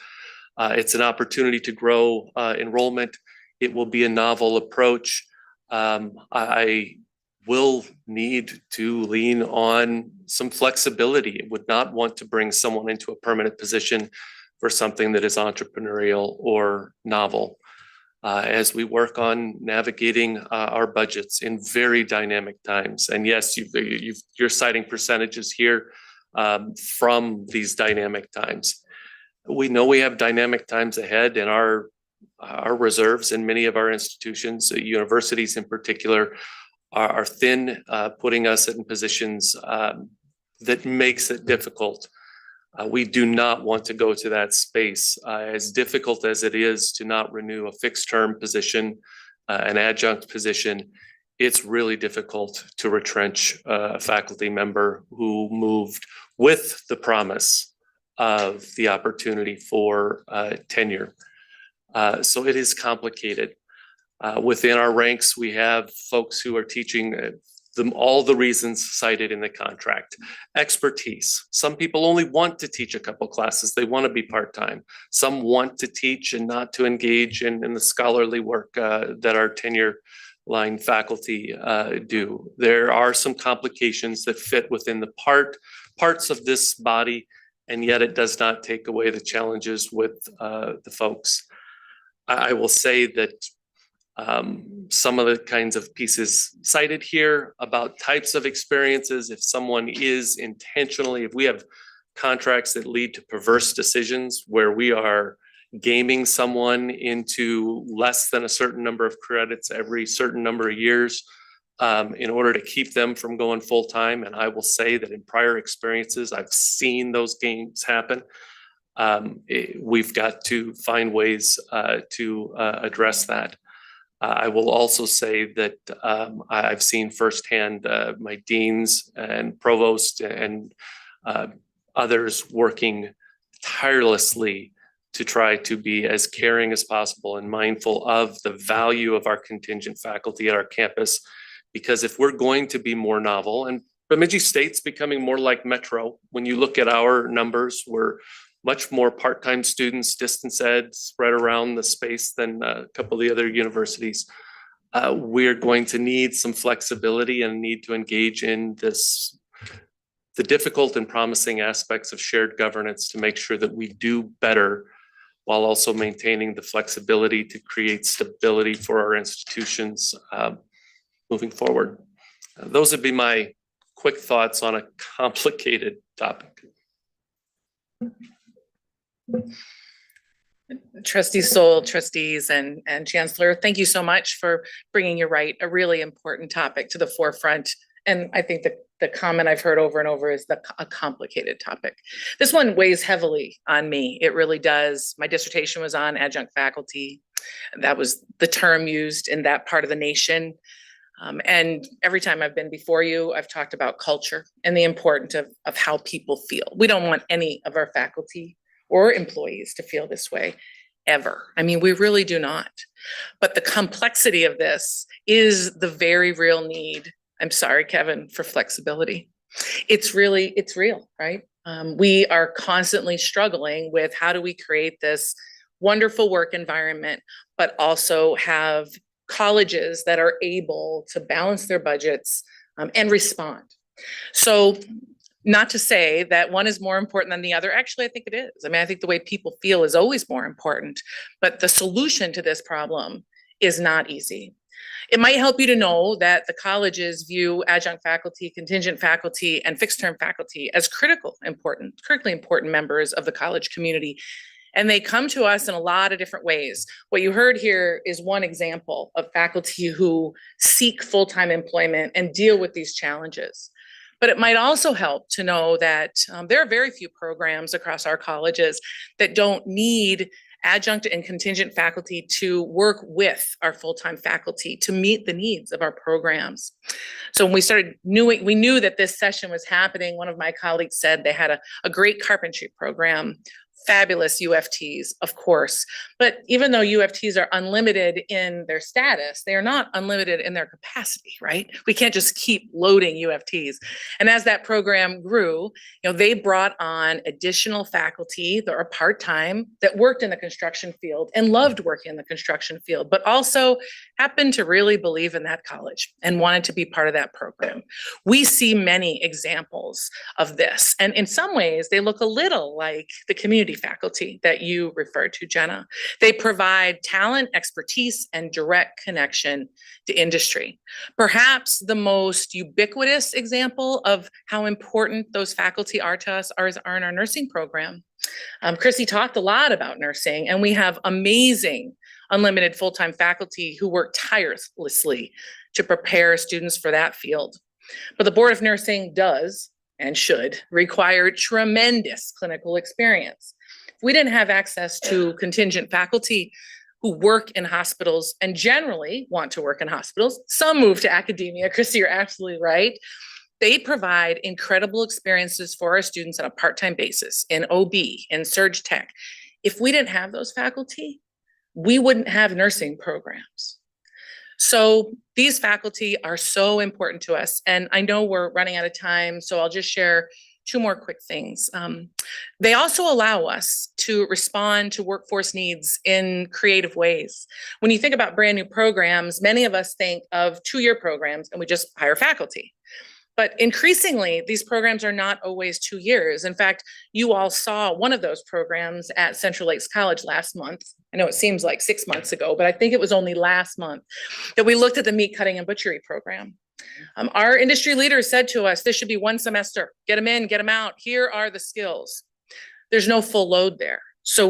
It's an opportunity to grow enrollment. It will be a novel approach. I will need to lean on some flexibility. I would not want to bring someone into a permanent position for something that is entrepreneurial or novel. As we work on navigating our budgets in very dynamic times. And yes, you're citing percentages here from these dynamic times. We know we have dynamic times ahead, and our reserves in many of our institutions, universities in particular, are thin, putting us in positions that makes it difficult. We do not want to go to that space. As difficult as it is to not renew a fixed term position, an adjunct position, it's really difficult to retrench a faculty member who moved with the promise of the opportunity for tenure. So it is complicated. Within our ranks, we have folks who are teaching all the reasons cited in the contract. Expertise. Some people only want to teach a couple classes. They want to be part-time. Some want to teach and not to engage in the scholarly work that our tenure line faculty do. There are some complications that fit within the parts of this body, and yet it does not take away the challenges with the folks. I will say that some of the kinds of pieces cited here about types of experiences, if someone is intentionally, if we have contracts that lead to perverse decisions where we are gaming someone into less than a certain number of credits every certain number of years in order to keep them from going full time. And I will say that in prior experiences, I've seen those games happen. We've got to find ways to address that. I will also say that I've seen firsthand my deans and provost and others working tirelessly to try to be as caring as possible and mindful of the value of our contingent faculty at our campus. Because if we're going to be more novel, and Bemidji State's becoming more like Metro, when you look at our numbers, we're much more part-time students, distance ed, spread around the space than a couple of the other universities. We're going to need some flexibility and need to engage in the difficult and promising aspects of shared governance to make sure that we do better while also maintaining the flexibility to create stability for our institutions moving forward. Those would be my quick thoughts on a complicated topic. Trustee Soul, trustees, and Chancellor, thank you so much for bringing, you're right, a really important topic to the forefront. And I think the comment I've heard over and over is a complicated topic. This one weighs heavily on me. It really does. My dissertation was on adjunct faculty. That was the term used in that part of the nation. And every time I've been before you, I've talked about culture and the importance of how people feel. We don't want any of our faculty or employees to feel this way ever. I mean, we really do not. But the complexity of this is the very real need. I'm sorry, Kevin, for flexibility. It's real, right? We are constantly struggling with how do we create this wonderful work environment, but also have colleges that are able to balance their budgets and respond. So not to say that one is more important than the other. Actually, I think it is. I mean, I think the way people feel is always more important, but the solution to this problem is not easy. It might help you to know that the colleges view adjunct faculty, contingent faculty, and fixed term faculty as critically important members of the college community. And they come to us in a lot of different ways. What you heard here is one example of faculty who seek full-time employment and deal with these challenges. But it might also help to know that there are very few programs across our colleges that don't need adjunct and contingent faculty to work with our full-time faculty to meet the needs of our programs. So when we knew that this session was happening, one of my colleagues said they had a great carpentry program fabulous UFTs, of course. But even though UFTs are unlimited in their status, they are not unlimited in their capacity, right? We can't just keep loading UFTs. And as that program grew, they brought on additional faculty that are part-time that worked in the construction field and loved working in the construction field, but also happened to really believe in that college and wanted to be part of that program. We see many examples of this. And in some ways, they look a little like the community faculty that you referred to, Jenna. They provide talent, expertise, and direct connection to industry. Perhaps the most ubiquitous example of how important those faculty are to us are in our nursing program. Chrissy talked a lot about nursing, and we have amazing unlimited full-time faculty who work tirelessly to prepare students for that field. But the Board of Nursing does and should require tremendous clinical experience. If we didn't have access to contingent faculty who work in hospitals and generally want to work in hospitals, some move to academia, Chrissy, you're absolutely right. They provide incredible experiences for our students on a part-time basis in OB, in Surg Tech. If we didn't have those faculty, we wouldn't have nursing programs. So these faculty are so important to us. And I know we're running out of time, so I'll just share two more quick things. They also allow us to respond to workforce needs in creative ways. When you think about brand new programs, many of us think of 2-year programs and we just hire faculty. But increasingly, these programs are not always 2 years. In fact, you all saw one of those programs at Central Lakes College last month. I know it seems like 6 months ago, but I think it was only last month that we looked at the meat cutting and butchery program. Our industry leaders said to us, this should be 1 semester. Get them in, get them out. Here are the skills. There's no full load there. So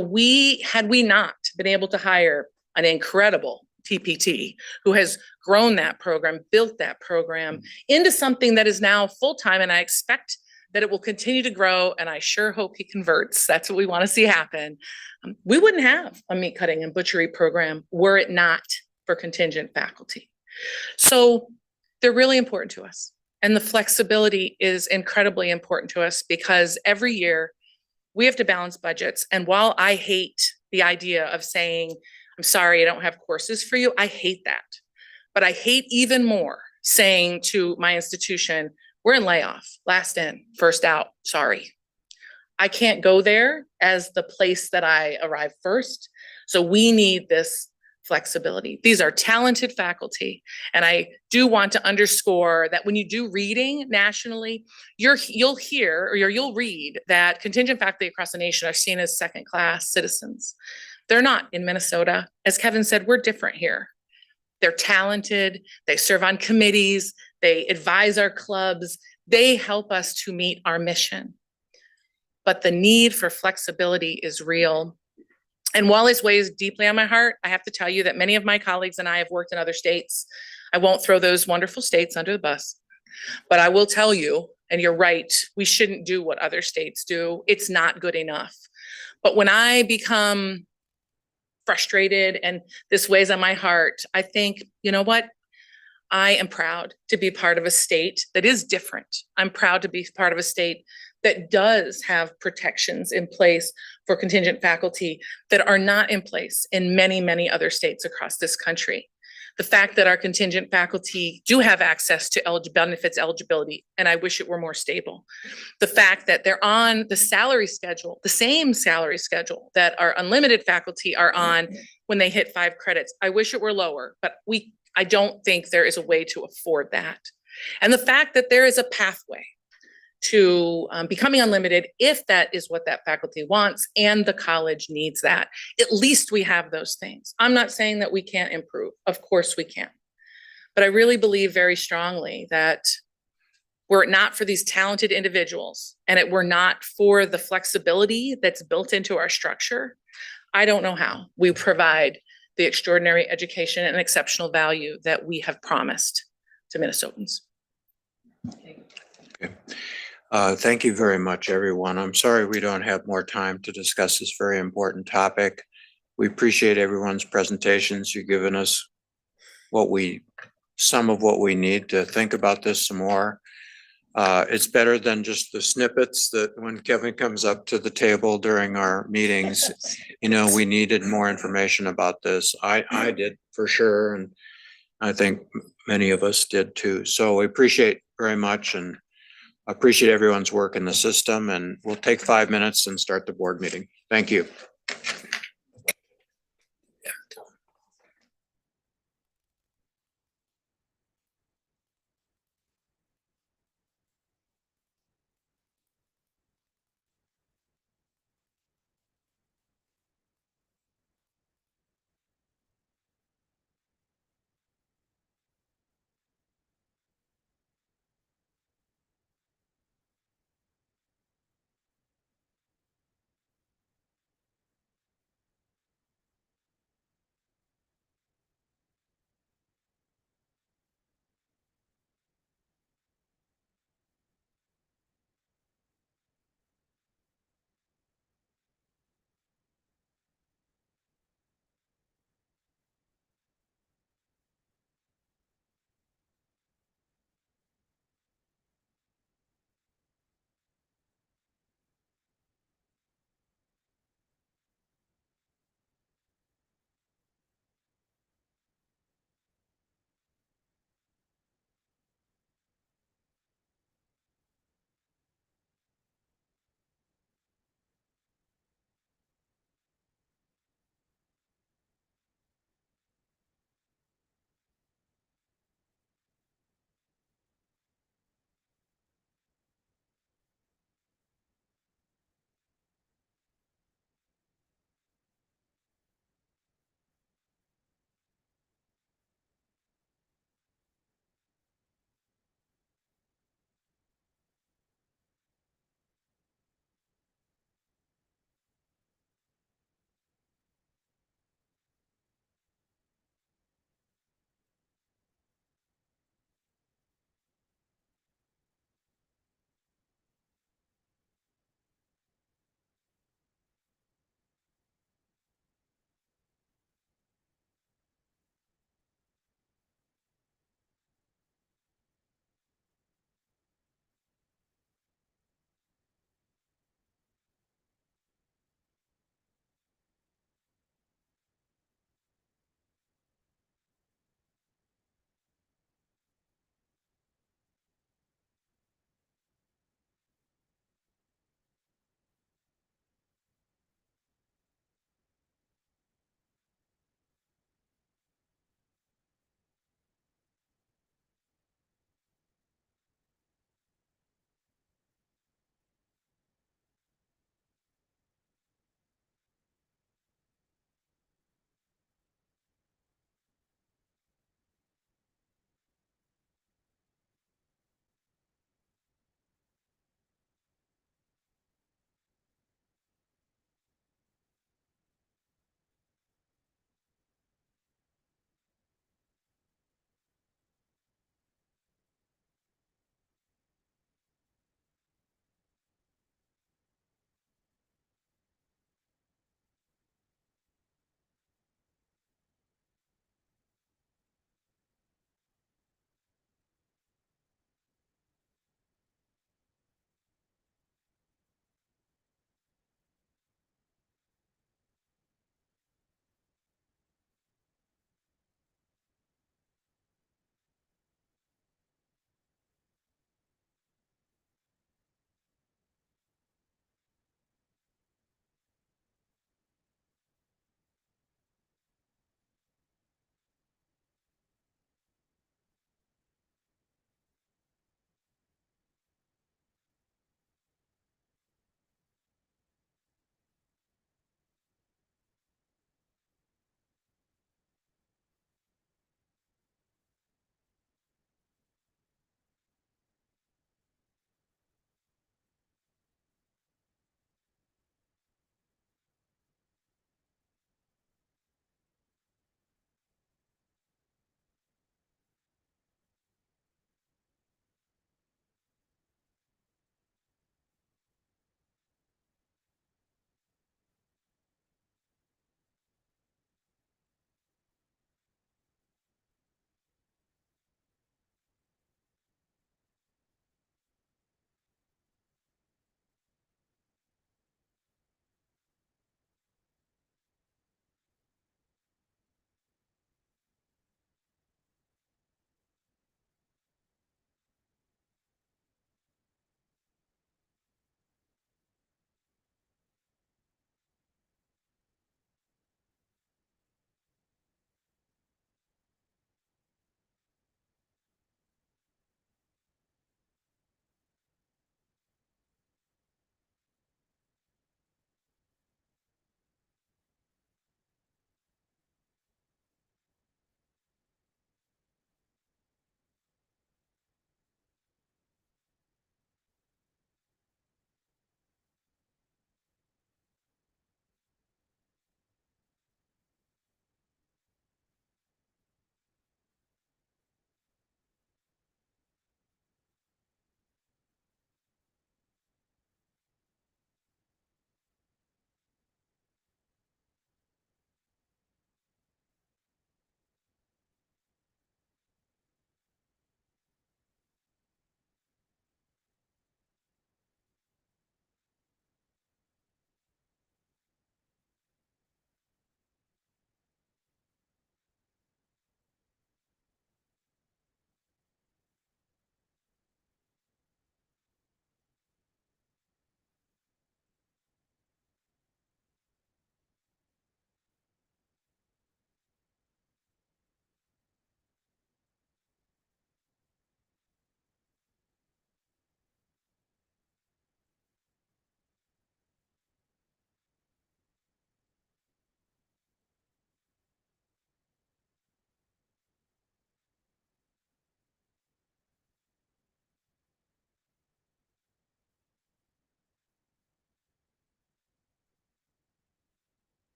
had we not been able to hire an incredible TPT who has grown that program, built that program into something that is now full-time, and I expect that it will continue to grow, and I sure hope he converts. That's what we want to see happen. We wouldn't have a meat cutting and butchery program were it not for contingent faculty. So they're really important to us. And the flexibility is incredibly important to us because every year we have to balance budgets. And while I hate the idea of saying, I'm sorry, I don't have courses for you, I hate that. But I hate even more saying to my institution, we're in layoff, last in, first out, sorry. I can't go there as the place that I arrive first. So we need this flexibility. These are talented faculty. And I do want to underscore that when you do reading nationally, you'll hear or you'll read that contingent faculty across the nation are seen as second-class citizens. They're not in Minnesota. As Kevin said, we're different here. They're talented. They serve on committees. They advise our clubs. They help us to meet our mission. But the need for flexibility is real. And while this weighs deeply on my heart, I have to tell you that many of my colleagues and I have worked in other states. I won't throw those wonderful states under the bus, but I will tell you, and you're right, we shouldn't do what other states do. It's not good enough. But when I become frustrated and this weighs on my heart, I think, you know what? I am proud to be part of a state that is different. I'm proud to be part of a state that does have protections in place for contingent faculty that are not in place in many, many other states across this country. The fact that our contingent faculty do have access to benefits eligibility, and I wish it were more stable. The fact that they're on the salary schedule, the same salary schedule that our unlimited faculty are on when they hit 5 credits. I wish it were lower, but I don't think there is a way to afford that. And the fact that there is a pathway to becoming unlimited, if that is what that faculty wants and the college needs that. At least we have those things. I'm not saying that we can't improve. Of course we can. But I really believe very strongly that were it not for these talented individuals and it were not for the flexibility that's built into our structure, I don't know how we provide the extraordinary education and exceptional value that we have promised to Minnesotans. Okay. Thank you very much, everyone. I'm sorry we don't have more time to discuss this very important topic. We appreciate everyone's presentations. You've given us some of what we need to think about this some more. It's better than just the snippets that when Kevin comes up to the table during our meetings, we needed more information about this. I did for sure, and I think many of us did too. So we appreciate very much and appreciate everyone's work in the system, and we'll take 5 minutes and start the board meeting. Thank you.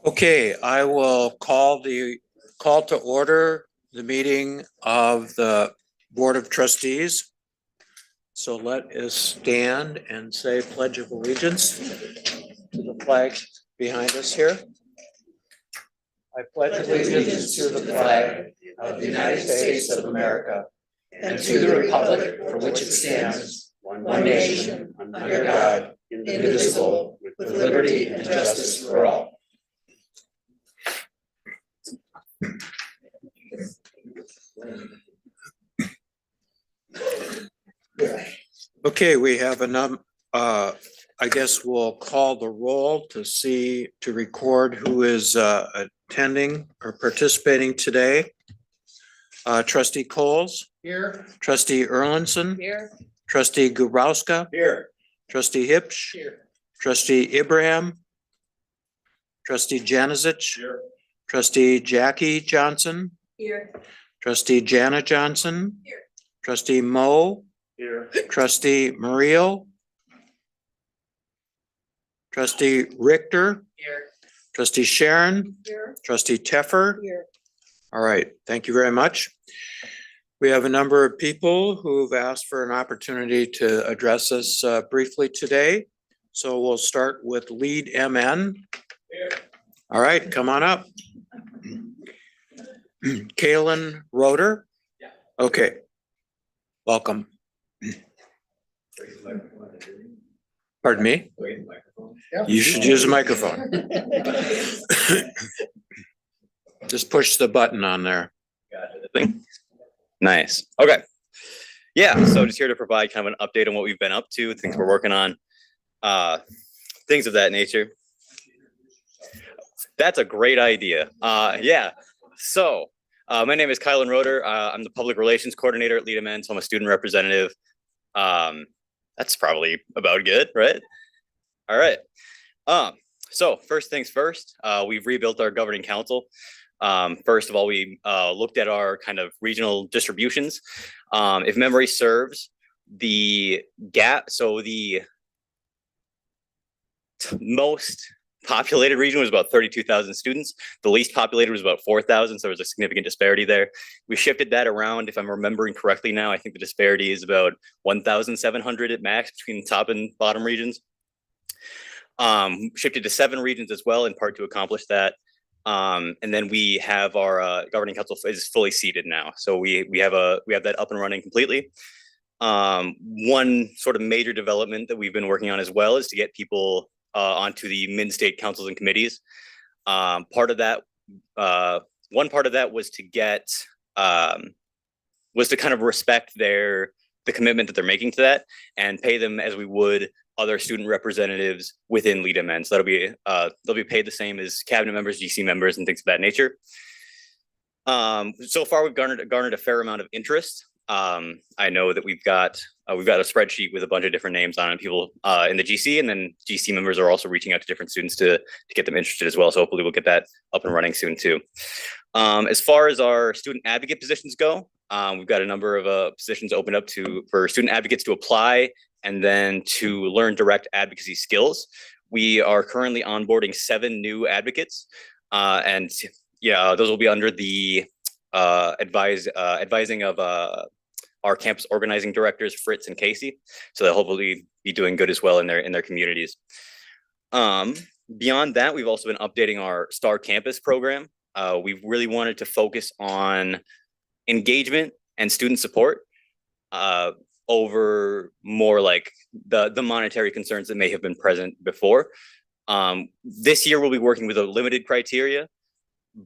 Okay, I will call to order the meeting of the Board of Trustees. So let us stand and say Pledge of Allegiance to the flag behind us here. I pledge allegiance to the flag of the United States of America and to the republic for which it stands, one nation, under God, indivisible, with liberty and justice for all. Okay, we have I guess we'll call the roll to record who is attending or participating today. Trustee Coles. Here. Trustee Erlinson. Here. Trustee Gubrowska. Here. Trustee Hipsch. Here. Trustee Ibrahim. Trustee Janizich. Here. Trustee Jackie Johnson. Here. Trustee Jana Johnson. Here. Trustee Mo. Here. Trustee Muriel. Trustee Richter. Here. Trustee Sharon. Here. Trustee Teffer. Here. All right, thank you very much. We have a number of people who've asked for an opportunity to address us briefly today. So we'll start with lead MN. All right, come on up. Kalen Roeder. Okay, welcome. Pardon me? You should use a microphone. Just push the button on there. Nice. Okay. Yeah, so just here to provide kind of an update on what we've been up to, things we're working on, things of that nature. That's a great idea. Yeah. So my name is Kylan Roeder. I'm the public relations coordinator at Lead MN, so I'm a student representative. That's probably about good, right? All right. So first things first, we've rebuilt our governing council. First of all, we looked at our kind of regional distributions. If memory serves, the gap, so the most populated region was about 32,000 students. The least populated was about 4,000, so there was a significant disparity there. We shifted that around. If I'm remembering correctly now, I think the disparity is about 1,700 at max between the top and bottom regions. Shifted to 7 regions as well, in part to accomplish that. And then we have our governing council is fully seated now. So we have that up and running completely. One sort of major development that we've been working on as well is to get people onto the mid-state councils and committees. Part of that, one part of that was to get, was to kind of respect the commitment that they're making to that and pay them as we would other student representatives within Lead MN. So they'll be paid the same as cabinet members, GC members, and things of that nature. So far, we've garnered a fair amount of interest. I know that we've got a spreadsheet with a bunch of different names on it, people in the GC, and then GC members are also reaching out to different students to get them interested as well. So hopefully we'll get that up and running soon too. As far as our student advocate positions go, we've got a number of positions opened up for student advocates to apply and then to learn direct advocacy skills. We are currently onboarding 7 new advocates, and yeah, those will be under the advising of our campus organizing directors, Fritz and Casey. So they'll hopefully be doing good as well in their communities. Beyond that, we've also been updating our Star Campus program. We've really wanted to focus on engagement and student support over more like the monetary concerns that may have been present before. This year we'll be working with a limited criteria,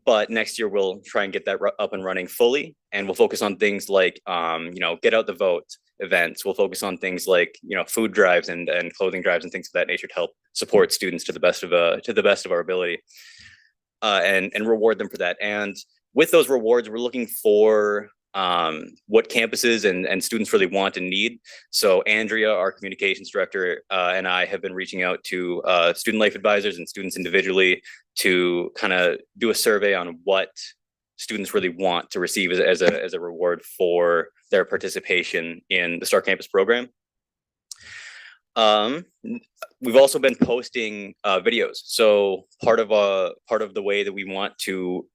but next year we'll try and get that up and running fully, and we'll focus on things like get out the vote events. We'll focus on things like food drives and clothing drives and things of that nature to help support students to the best of our ability, and reward them for that. And with those rewards, we're looking for what campuses and students really want and need. So Andrea, our communications director, and I have been reaching out to student life advisors and students individually to kind of do a survey on what students really want to receive as a reward for their participation in the Star Campus program. We've also been posting videos. So part of the way that we want to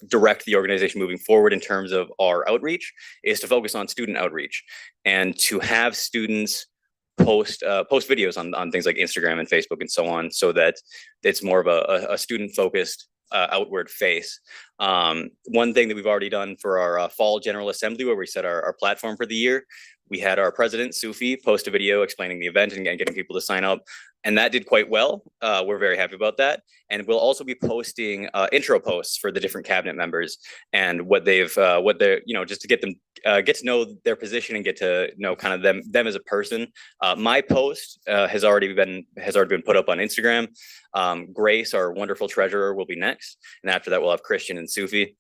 direct the organization moving forward in terms of our outreach is to focus on student outreach and to have students post videos on things like Instagram and Facebook and so on, so that it's more of a student focused outward face. One thing that we've already done for our fall General Assembly, where we set our platform for the year, we had our president, Sufi, post a video explaining the event and getting people to sign up. And that did quite well. We're very happy about that. And we'll also be posting intro posts for the different cabinet members and what they're, just to get them, get to know their position and get to know kind of them as a person. My post has already been put up on Instagram. Grace, our wonderful treasurer, will be next. And after that, we'll have Christian and Sufi.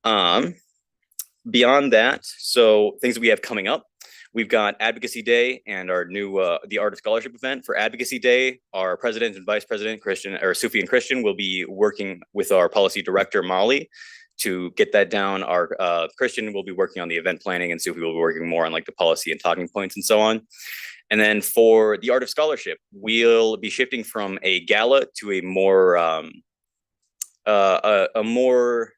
Beyond that, so things that we have coming up, we've got Advocacy Day and our new the Art of Scholarship event. For Advocacy Day, our president and vice president, Sufi and Christian, will be working with our policy director, Molly, to get that down. Our Christian will be working on the event planning and Sufi will be working more on like the policy and talking points and so on. And then for the Art of Scholarship, we'll be shifting from a gala to a more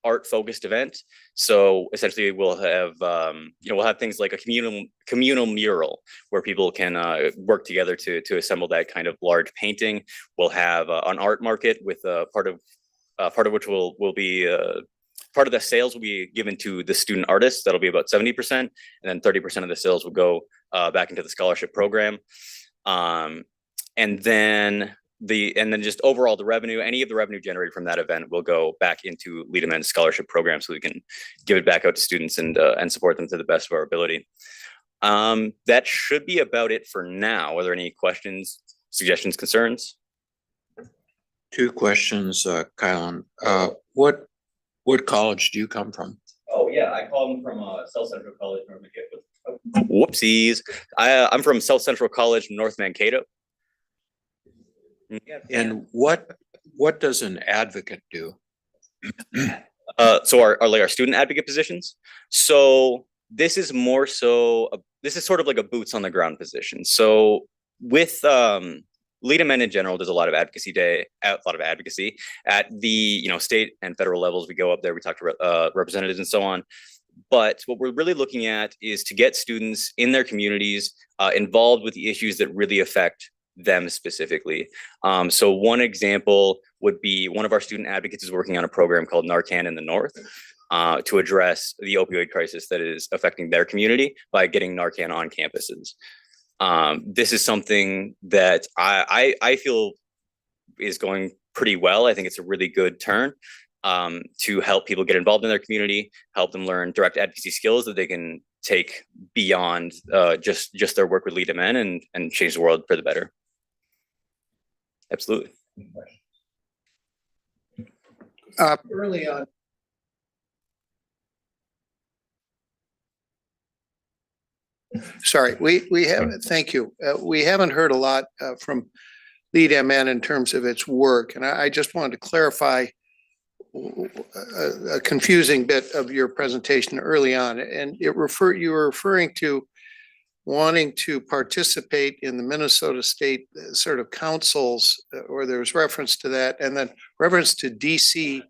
art-focused event. So essentially, we'll have things like a communal mural where people can work together to assemble that kind of large painting. We'll have an art market with part of which will be part of the sales will be given to the student artists. That'll be about 70%, and then 30% of the sales will go back into the scholarship program. And then just overall the revenue, any of the revenue generated from that event will go back into Lead Amend's scholarship program, so we can give it back out to students and support them to the best of our ability. That should be about it for now. Are there any questions, suggestions, concerns? Two questions, Kylan. What college do you come from? Oh yeah, I come from South Central College, North Mankato. Whoopsies. I'm from South Central College, North Mankato. And what does an advocate do? So our student advocate positions. So this is more so this is sort of like a boots on the ground position. So with Lead Amend in general, there's a lot of advocacy at the state and federal levels. We go up there, we talk to representatives and so on. But what we're really looking at is to get students in their communities involved with the issues that really affect them specifically. So one example would be one of our student advocates is working on a program called Narcan in the North to address the opioid crisis that is affecting their community by getting Narcan on campuses. This is something that I feel is going pretty well. I think it's a really good turn to help people get involved in their community, help them learn direct advocacy skills that they can take beyond just their work with Lead Amend and change the world for the better. Absolutely. Early on. Sorry, we haven't, thank you. We haven't heard a lot from Lead Amend in terms of its work. And I just wanted to clarify a confusing bit of your presentation early on. And you were referring to wanting to participate in the Minnesota State sort of councils, or there was reference to that, and then reference to DC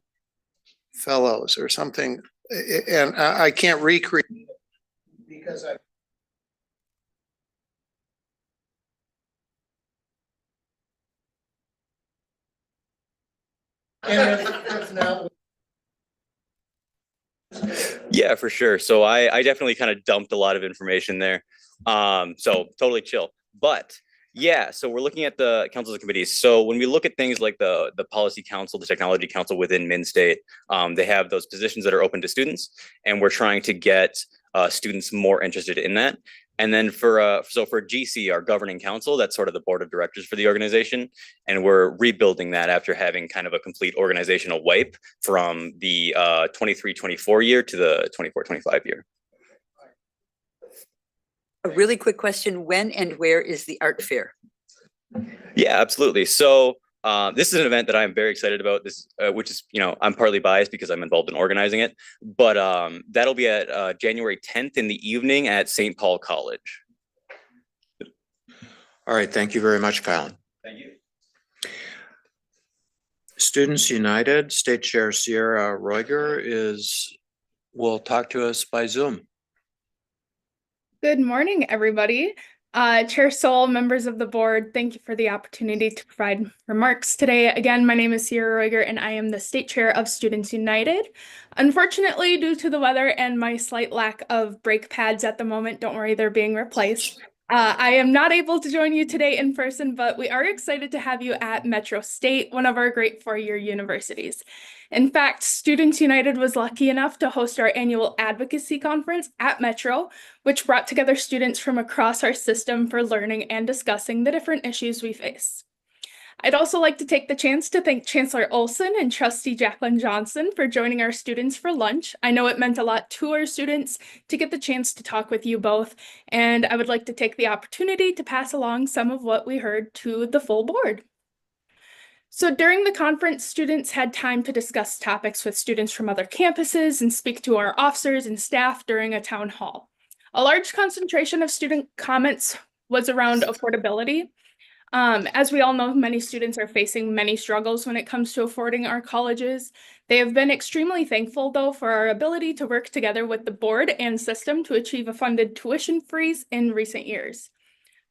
fellows or something. And I can't recreate because I. Yeah, for sure. So I definitely kind of dumped a lot of information there. So totally chill. But yeah, so we're looking at the councils and committees. So when we look at things like the policy council, the technology council within MnState, they have those positions that are open to students, and we're trying to get students more interested in that. And then for GC, our governing council, that's sort of the board of directors for the organization. And we're rebuilding that after having kind of a complete organizational wipe from the 23-24 year to the 24-25 year. A really quick question, when and where is the art fair? Yeah, absolutely. So this is an event that I'm very excited about, which is, I'm partly biased because I'm involved in organizing it, but that'll be at January 10th in the evening at St. Paul College. All right, thank you very much, Colin. Thank you. Students United State Chair Sierra Roiger will talk to us by Zoom. Good morning, everybody. Chair Sol, members of the board, thank you for the opportunity to provide remarks today. Again, my name is Sierra Roiger and I am the state chair of Students United. Unfortunately, due to the weather and my slight lack of brake pads at the moment, don't worry, they're being replaced. I am not able to join you today in person, but we are excited to have you at Metro State, one of our great four-year universities. In fact, Students United was lucky enough to host our annual advocacy conference at Metro, which brought together students from across our system for learning and discussing the different issues we face. I'd also like to take the chance to thank Chancellor Olson and Trustee Jacqueline Johnson for joining our students for lunch. I know it meant a lot to our students to get the chance to talk with you both, and I would like to take the opportunity to pass along some of what we heard to the full board. So during the conference, students had time to discuss topics with students from other campuses and speak to our officers and staff during a town hall. A large concentration of student comments was around affordability. As we all know, many students are facing many struggles when it comes to affording our colleges. They have been extremely thankful, though, for our ability to work together with the board and system to achieve a funded tuition freeze in recent years.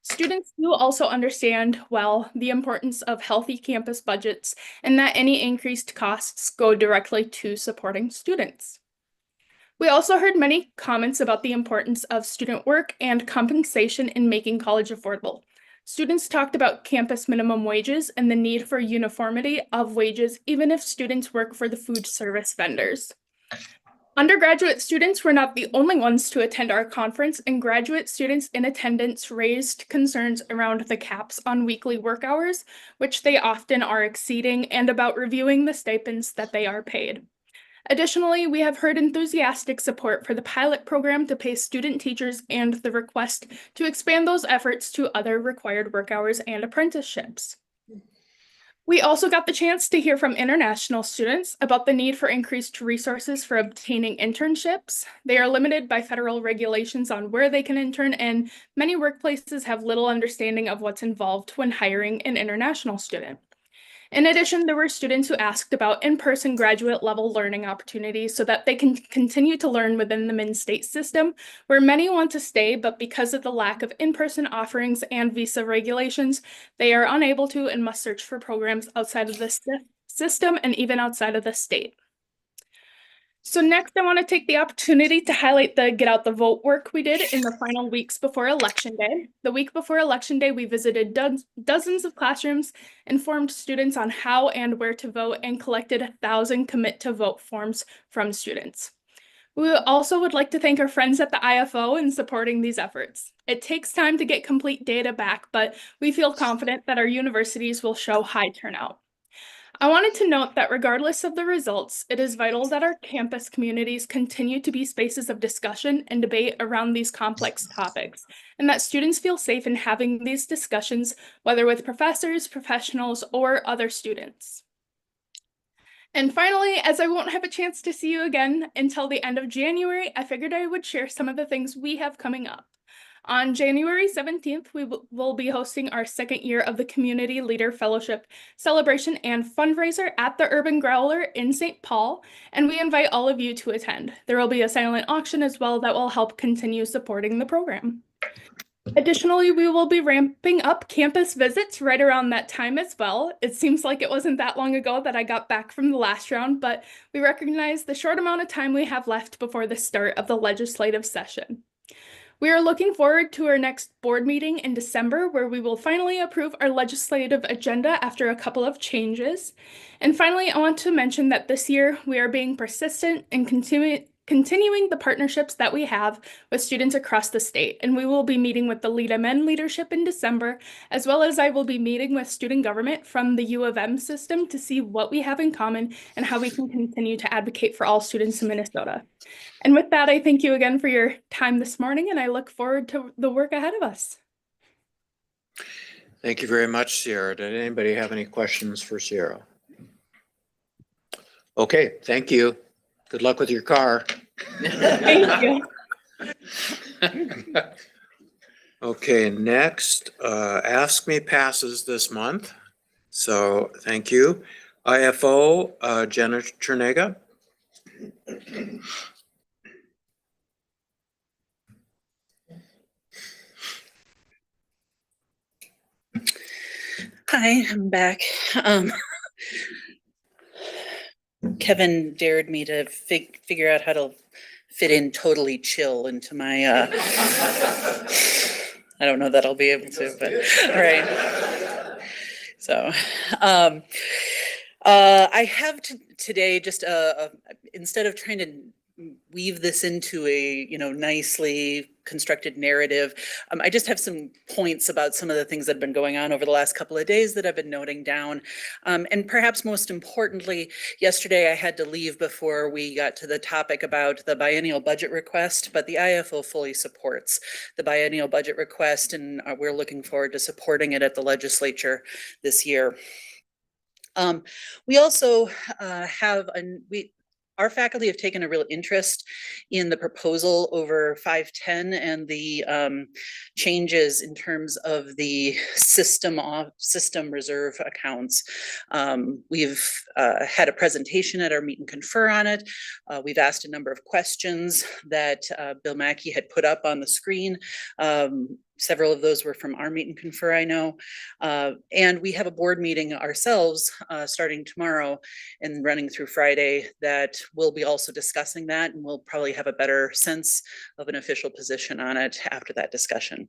Students do also understand well the importance of healthy campus budgets and that any increased costs go directly to supporting students. We also heard many comments about the importance of student work and compensation in making college affordable. Students talked about campus minimum wages and the need for uniformity of wages, even if students work for the food service vendors. Undergraduate students were not the only ones to attend our conference, and graduate students in attendance raised concerns around the caps on weekly work hours, which they often are exceeding, and about reviewing the stipends that they are paid. Additionally, we have heard enthusiastic support for the pilot program to pay student teachers and the request to expand those efforts to other required work hours and apprenticeships. We also got the chance to hear from international students about the need for increased resources for obtaining internships. They are limited by federal regulations on where they can intern, and many workplaces have little understanding of what's involved when hiring an international student. In addition, there were students who asked about in-person graduate level learning opportunities so that they can continue to learn within the Minn-State system, where many want to stay, but because of the lack of in-person offerings and visa regulations, they are unable to and must search for programs outside of the system and even outside of the state. So next, I want to take the opportunity to highlight the Get Out the Vote work we did in the final weeks before Election Day. The week before Election Day, we visited dozens of classrooms, informed students on how and where to vote, and collected 1,000 commit to vote forms from students. We also would like to thank our friends at the IFO in supporting these efforts. It takes time to get complete data back, but we feel confident that our universities will show high turnout. I wanted to note that regardless of the results, it is vital that our campus communities continue to be spaces of discussion and debate around these complex topics, and that students feel safe in having these discussions, whether with professors, professionals, or other students. And finally, as I won't have a chance to see you again until the end of January, I figured I would share some of the things we have coming up. On January 17th, we will be hosting our second year of the Community Leader Fellowship Celebration and Fundraiser at the Urban Growler in St. Paul, and we invite all of you to attend. There will be a silent auction as well that will help continue supporting the program. Additionally, we will be ramping up campus visits right around that time as well. It seems like it wasn't that long ago that I got back from the last round, but we recognize the short amount of time we have left before the start of the legislative session. We are looking forward to our next board meeting in December, where we will finally approve our legislative agenda after a couple of changes. And finally, I want to mention that this year we are being persistent and continuing the partnerships that we have with students across the state. And we will be meeting with the Lead Men leadership in December, as well as I will be meeting with student government from the U of M system to see what we have in common and how we can continue to advocate for all students in Minnesota. And with that, I thank you again for your time this morning, and I look forward to the work ahead of us. Thank you very much, Sierra. Did anybody have any questions for Sierra? Okay, thank you. Good luck with your car. Thank you. Okay, next, Ask Me passes this month. So thank you. IFO, Jenna Chernega. Hi, I'm back. Kevin dared me to figure out how to fit in Totally Chill into my, I don't know that I'll be able to, but, right. So, I have today just, instead of trying to weave this into a, nicely constructed narrative, I just have some points about some of the things that have been going on over the last couple of days that I've been noting down. And perhaps most importantly, yesterday I had to leave before we got to the topic about the biennial budget request, but the IFO fully supports the biennial budget request, and we're looking forward to supporting it at the legislature this year. We also our faculty have taken a real interest in the proposal over 510 and the changes in terms of the system reserve accounts. We've had a presentation at our meet and confer on it. We've asked a number of questions that Bill Mackey had put up on the screen. Several of those were from our meet and confer, I know. And we have a board meeting ourselves starting tomorrow and running through Friday that we'll be also discussing that, and we'll probably have a better sense of an official position on it after that discussion.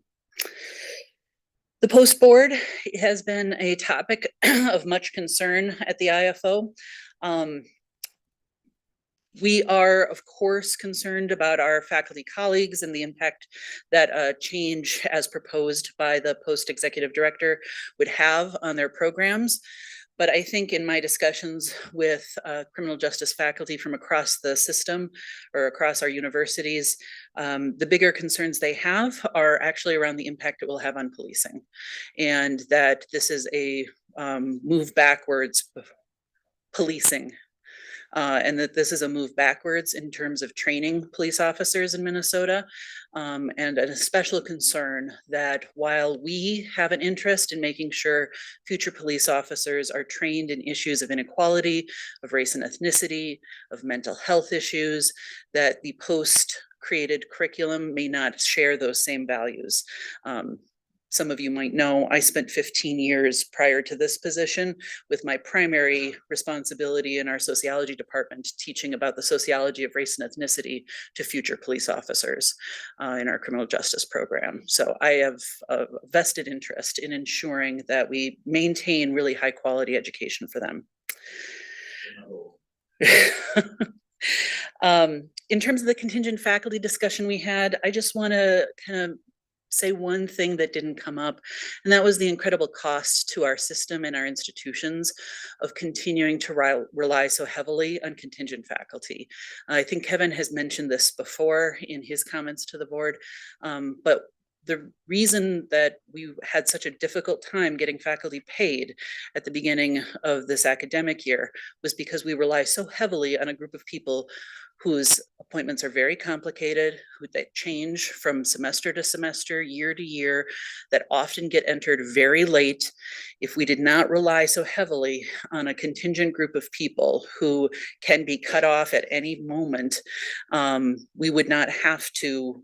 The post board has been a topic of much concern at the IFO. We are, of course, concerned about our faculty colleagues and the impact that change as proposed by the post executive director would have on their programs. But I think in my discussions with criminal justice faculty from across the system or across our universities, the bigger concerns they have are actually around the impact it will have on policing, and that this is a move backwards policing. And that this is a move backwards in terms of training police officers in Minnesota, and a special concern that while we have an interest in making sure future police officers are trained in issues of inequality, of race and ethnicity, of mental health issues, that the post-created curriculum may not share those same values. Some of you might know, I spent 15 years prior to this position with my primary responsibility in our sociology department, teaching about the sociology of race and ethnicity to future police officers in our criminal justice program. So I have a vested interest in ensuring that we maintain really high quality education for them. In terms of the contingent faculty discussion we had, I just want to kind of say one thing that didn't come up, and that was the incredible cost to our system and our institutions of continuing to rely so heavily on contingent faculty. I think Kevin has mentioned this before in his comments to the board, but the reason that we had such a difficult time getting faculty paid at the beginning of this academic year was because we rely so heavily on a group of people whose appointments are very complicated, that change from semester to semester, year to year, that often get entered very late. If we did not rely so heavily on a contingent group of people who can be cut off at any moment, we would not have to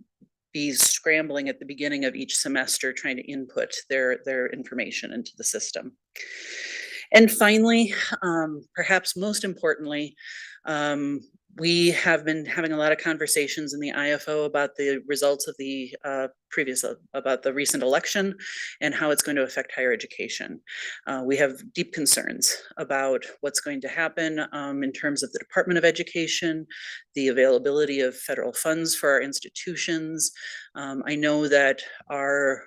be scrambling at the beginning of each semester trying to input their information into the system. And finally, perhaps most importantly, we have been having a lot of conversations in the IFO about the results of the about the recent election and how it's going to affect higher education. We have deep concerns about what's going to happen in terms of the Department of Education, the availability of federal funds for our institutions. I know that our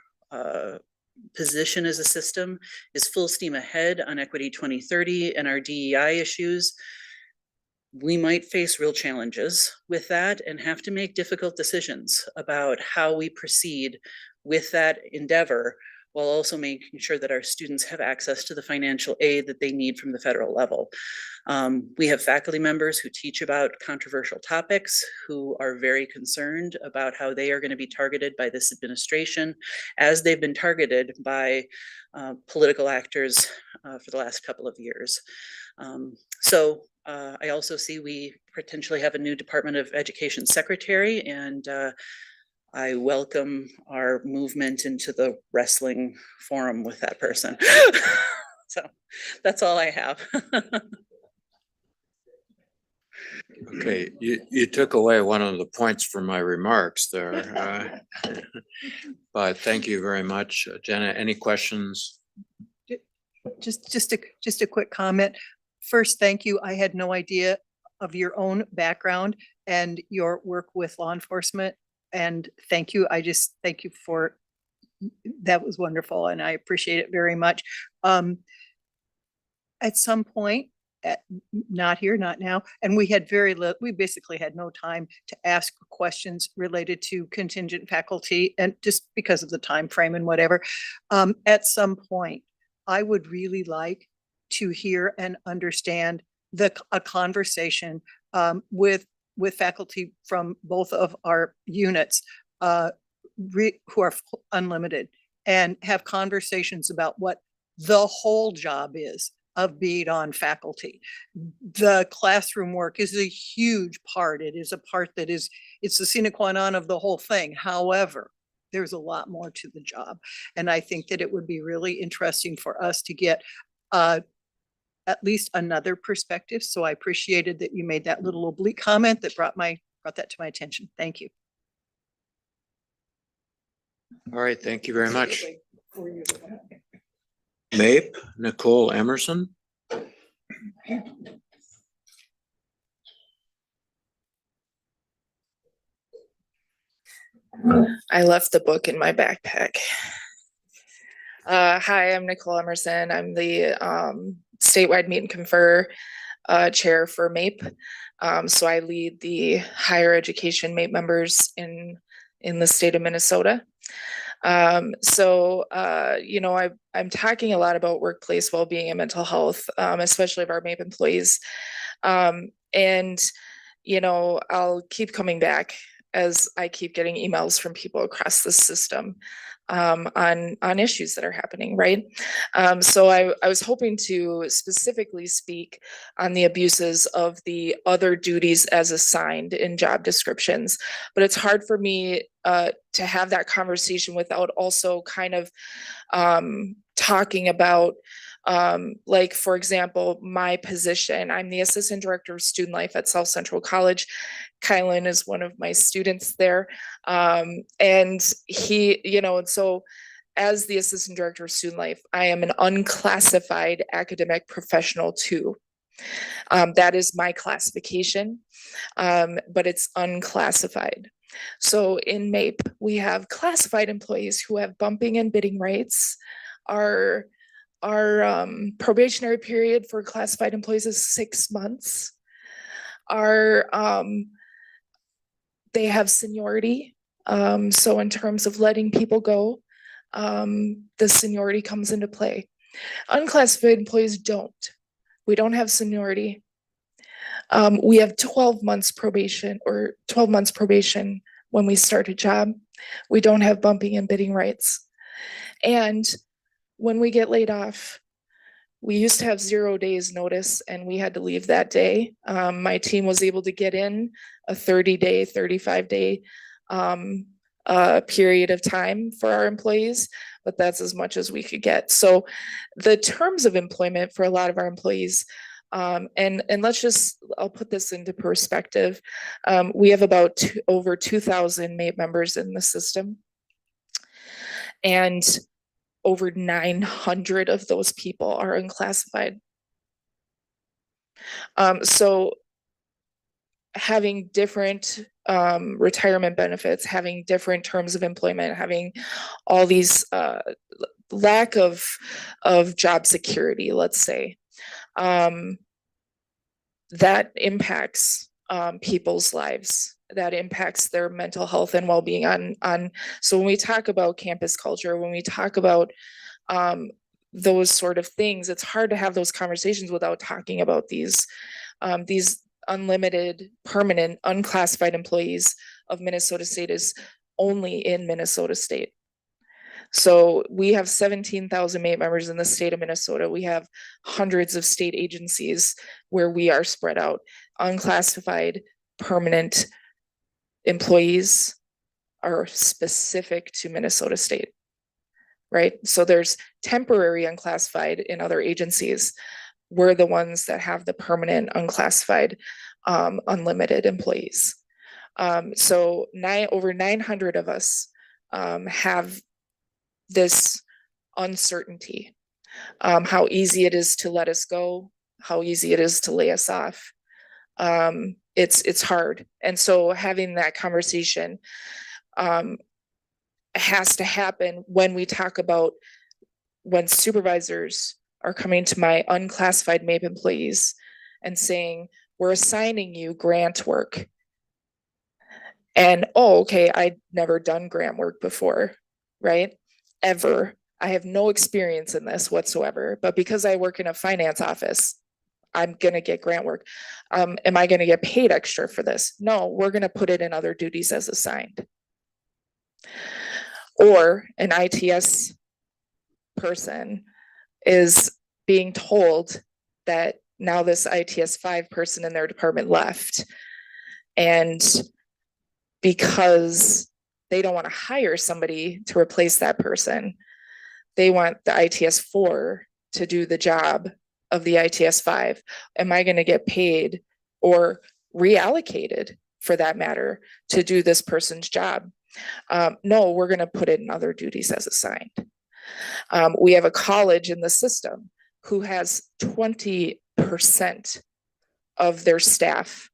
position as a system is full steam ahead on Equity 2030 and our DEI issues. We might face real challenges with that and have to make difficult decisions about how we proceed with that endeavor while also making sure that our students have access to the financial aid that they need from the federal level. We have faculty members who teach about controversial topics, who are very concerned about how they are going to be targeted by this administration, as they've been targeted by political actors for the last couple of years. I also see we potentially have a new Department of Education secretary, and I welcome our movement into the wrestling forum with that person. So that's all I have. Okay, you took away one of the points from my remarks there. But thank you very much. Jenna, any questions? Just a quick comment. First, thank you. I had no idea of your own background and your work with law enforcement. And thank you. I just thank you for, that was wonderful and I appreciate it very much. At some point, not here, not now, and we had we basically had no time to ask questions related to contingent faculty, and just because of the time frame and whatever. At some point, I would really like to hear and understand a conversation with faculty from both of our units who are unlimited, and have conversations about what the whole job is of being on faculty. The classroom work is a huge part. It is a part that it's the sine qua non of the whole thing. However, there's a lot more to the job. And I think that it would be really interesting for us to get at least another perspective. So I appreciated that you made that little oblique comment that brought that to my attention. Thank you. All right, thank you very much. MAPE, Nicole Emerson. I left the book in my backpack. Hi, I'm Nicole Emerson. I'm the statewide meet and confer chair for MAPE. So I lead the higher education MAPE members in the state of Minnesota. You know, I'm talking a lot about workplace well-being and mental health, especially of our MAPE employees. And, you know, I'll keep coming back as I keep getting emails from people across the system on issues that are happening, right? So I was hoping to specifically speak on the abuses of the other duties as assigned in job descriptions, but it's hard for me to have that conversation without also kind of talking about like, for example, my position. I'm the assistant director of student life at South Central College. Kylan is one of my students there. And he, you know, and so as the assistant director of student life, I am an unclassified academic professional too. That is my classification, but it's unclassified. So in MAPE, we have classified employees who have bumping and bidding rights. Our probationary period for classified employees is 6 months. They have seniority. So in terms of letting people go, the seniority comes into play. Unclassified employees don't. We don't have seniority. We have 12 months probation or 12 months probation when we start a job. We don't have bumping and bidding rights. And when we get laid off, we used to have 0 days notice and we had to leave that day. My team was able to get in a 30-day, 35-day period of time for our employees, but that's as much as we could get. So the terms of employment for a lot of our employees, and let's just, I'll put this into perspective. We have about over 2,000 MAPE members in the system. And over 900 of those people are unclassified. So having different retirement benefits, having different terms of employment, having all these lack of job security, let's say, that impacts people's lives. that impacts their mental health and well-being so when we talk about campus culture, when we talk about those sort of things, it's hard to have those conversations without talking about these unlimited, permanent, unclassified employees of Minnesota State is only in Minnesota State. So we have 17,000 MAPE members in the state of Minnesota. We have hundreds of state agencies where we are spread out. Unclassified, permanent employees are specific to Minnesota State, right? So there's temporary unclassified in other agencies. We're the ones that have the permanent unclassified unlimited employees. So over 900 of us have this uncertainty, how easy it is to let us go, how easy it is to lay us off. It's hard. And so having that conversation has to happen when we talk about when supervisors are coming to my unclassified MAPE employees and saying, we're assigning you grant work. And, oh, okay, I'd never done grant work before, right? Ever. I have no experience in this whatsoever, but because I work in a finance office, I'm gonna get grant work. Am I gonna get paid extra for this? No, we're gonna put it in other duties as assigned. Or an ITS person is being told that now this ITS 5 person in their department left. And because they don't want to hire somebody to replace that person, they want the ITS 4 to do the job of the ITS 5. Am I going to get paid or reallocated, for that matter, to do this person's job? No, we're going to put it in other duties as assigned. We have a college in the system who has 20% of their staff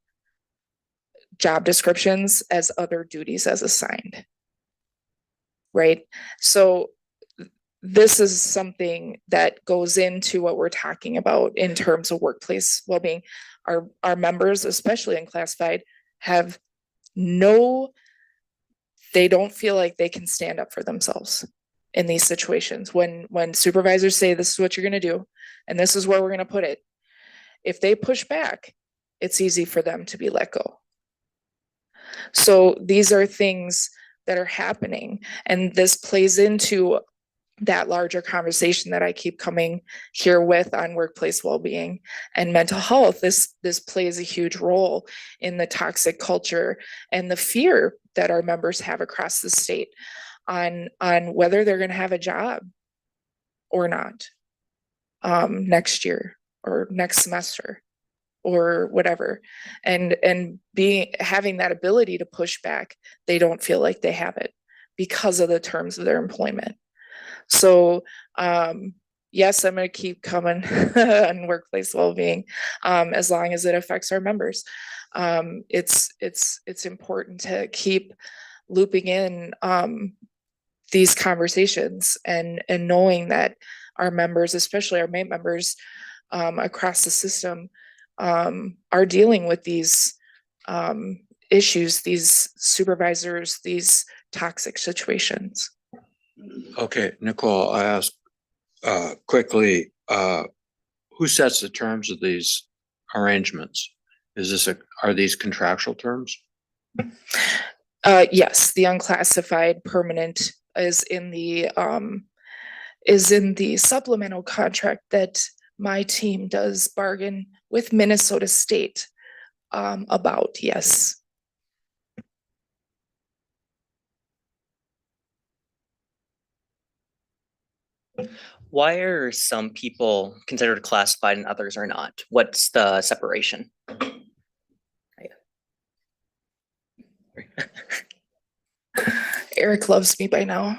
job descriptions as other duties as assigned, right? So this is something that goes into what we're talking about in terms of workplace well-being. Our members, especially unclassified, have they don't feel like they can stand up for themselves in these situations. When supervisors say, this is what you're going to do, and this is where we're going to put it, if they push back, it's easy for them to be let go. So these are things that are happening, and this plays into that larger conversation that I keep coming here with on workplace well-being and mental health. This plays a huge role in the toxic culture and the fear that our members have across the state on whether they're going to have a job or not next year or next semester or whatever. And having that ability to push back, they don't feel like they have it because of the terms of their employment. So yes, I'm going to keep coming on workplace well-being as long as it affects our members. It's important to keep looping in these conversations and knowing that our members, especially our MAPE members across the system, are dealing with these issues, these supervisors, these toxic situations. Okay, Nicole, I ask quickly, who sets the terms of these arrangements? Are these contractual terms? Yes, the unclassified permanent is in the supplemental contract that my team does bargain with Minnesota State about, yes. Why are some people considered classified and others are not? What's the separation? Eric loves me by now.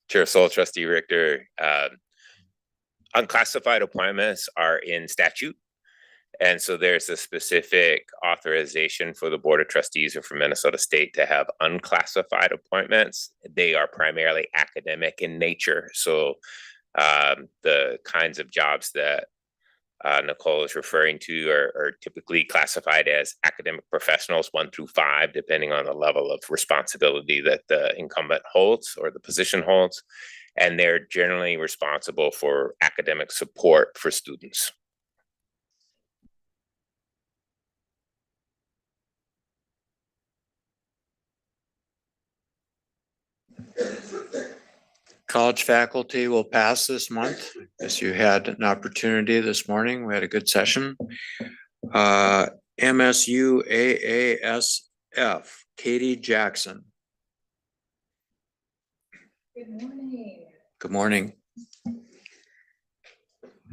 Chair Sol, Trustee Richter, unclassified appointments are in statute. And so there's a specific authorization for the Board of Trustees or for Minnesota State to have unclassified appointments. They are primarily academic in nature. So the kinds of jobs that Nicole is referring to are typically classified as academic professionals 1 through 5, depending on the level of responsibility that the incumbent holds or the position holds. And they're generally responsible for academic support for students. College faculty will pass this month. As you had an opportunity this morning, we had a good session. MSU AASF, Katie Jackson. Good morning. Good morning.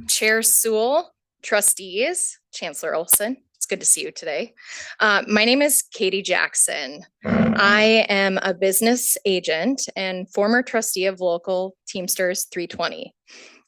Chair Sewell, trustees, Chancellor Olson. It's good to see you today. My name is Katie Jackson. I am a business agent and former trustee of local Teamsters 320.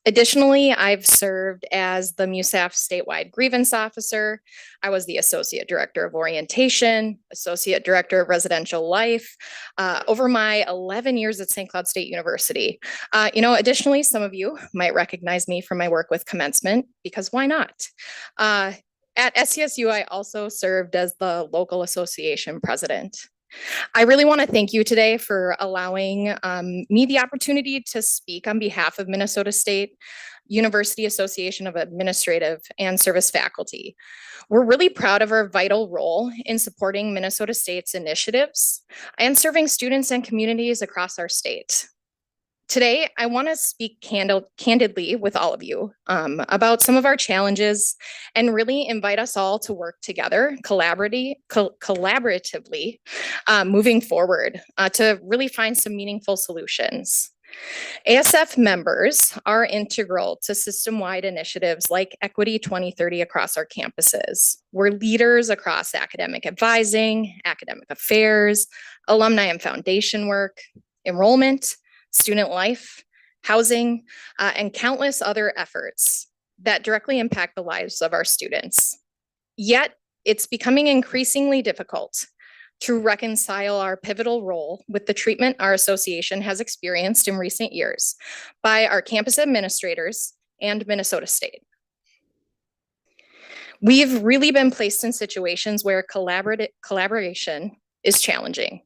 Additionally, I've served as the MUSAF statewide grievance officer. I was the associate director of orientation, associate director of residential life, over my 11 years at St. Cloud State University. Additionally, some of you might recognize me from my work with commencement, because why not? At SCSU, I also served as the local association president. I really want to thank you today for allowing me the opportunity to speak on behalf of Minnesota State University Association of Administrative and Service Faculty. We're really proud of our vital role in supporting Minnesota State's initiatives and serving students and communities across our state. Today, I want to speak candidly with all of you about some of our challenges and really invite us all to work together collaboratively moving forward to really find some meaningful solutions. ASF members are integral to system-wide initiatives like Equity 2030 across our campuses. We're leaders across academic advising, academic affairs, alumni and foundation work, enrollment, student life, housing, and countless other efforts that directly impact the lives of our students. Yet, it's becoming increasingly difficult to reconcile our pivotal role with the treatment our association has experienced in recent years by our campus administrators and Minnesota State. We've really been placed in situations where collaboration is challenging.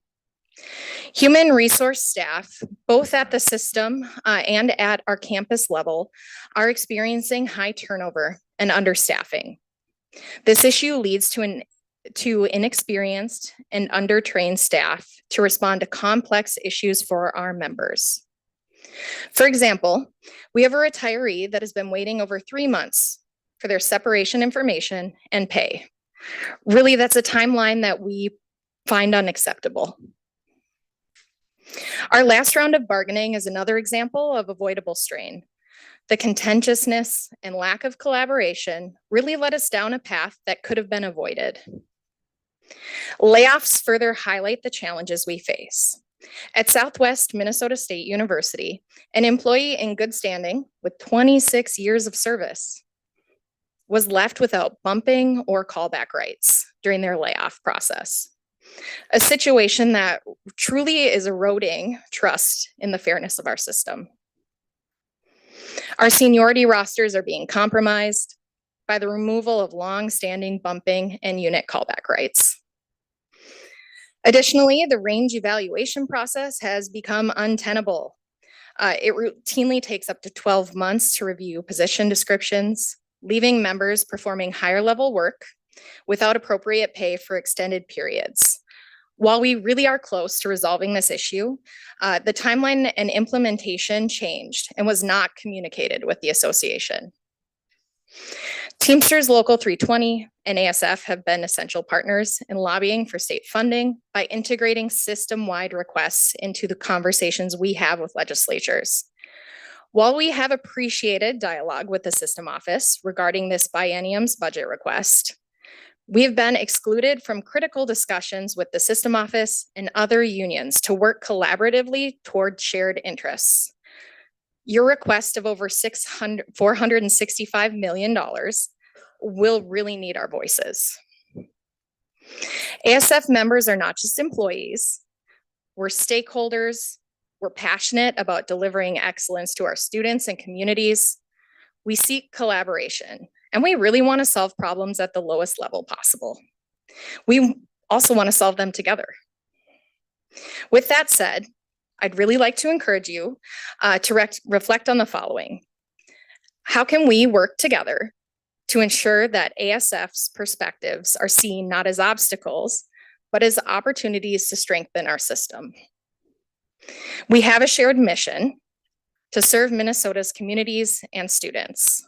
Human resource staff, both at the system and at our campus level, are experiencing high turnover and understaffing. This issue leads to inexperienced and undertrained staff to respond to complex issues for our members. For example, we have a retiree that has been waiting over 3 months for their separation information and pay. Really, that's a timeline that we find unacceptable. Our last round of bargaining is another example of avoidable strain. The contentiousness and lack of collaboration really led us down a path that could have been avoided. Layoffs further highlight the challenges we face. At Southwest Minnesota State University, an employee in good standing with 26 years of service was left without bumping or callback rights during their layoff process. A situation that truly is eroding trust in the fairness of our system. Our seniority rosters are being compromised by the removal of long-standing bumping and unit callback rights. Additionally, the range evaluation process has become untenable. It routinely takes up to 12 months to review position descriptions, leaving members performing higher level work without appropriate pay for extended periods. While we really are close to resolving this issue, the timeline and implementation changed and was not communicated with the association. Teamsters Local 320 and ASF have been essential partners in lobbying for state funding by integrating system-wide requests into the conversations we have with legislatures. While we have appreciated dialogue with the system office regarding this biennium's budget request, we have been excluded from critical discussions with the system office and other unions to work collaboratively toward shared interests. Your request of over $465 million will really need our voices. ASF members are not just employees, we're stakeholders, we're passionate about delivering excellence to our students and communities. We seek collaboration and we really want to solve problems at the lowest level possible. We also want to solve them together. With that said, I'd really like to encourage you to reflect on the following. How can we work together to ensure that ASF's perspectives are seen not as obstacles, but as opportunities to strengthen our system? We have a shared mission to serve Minnesota's communities and students.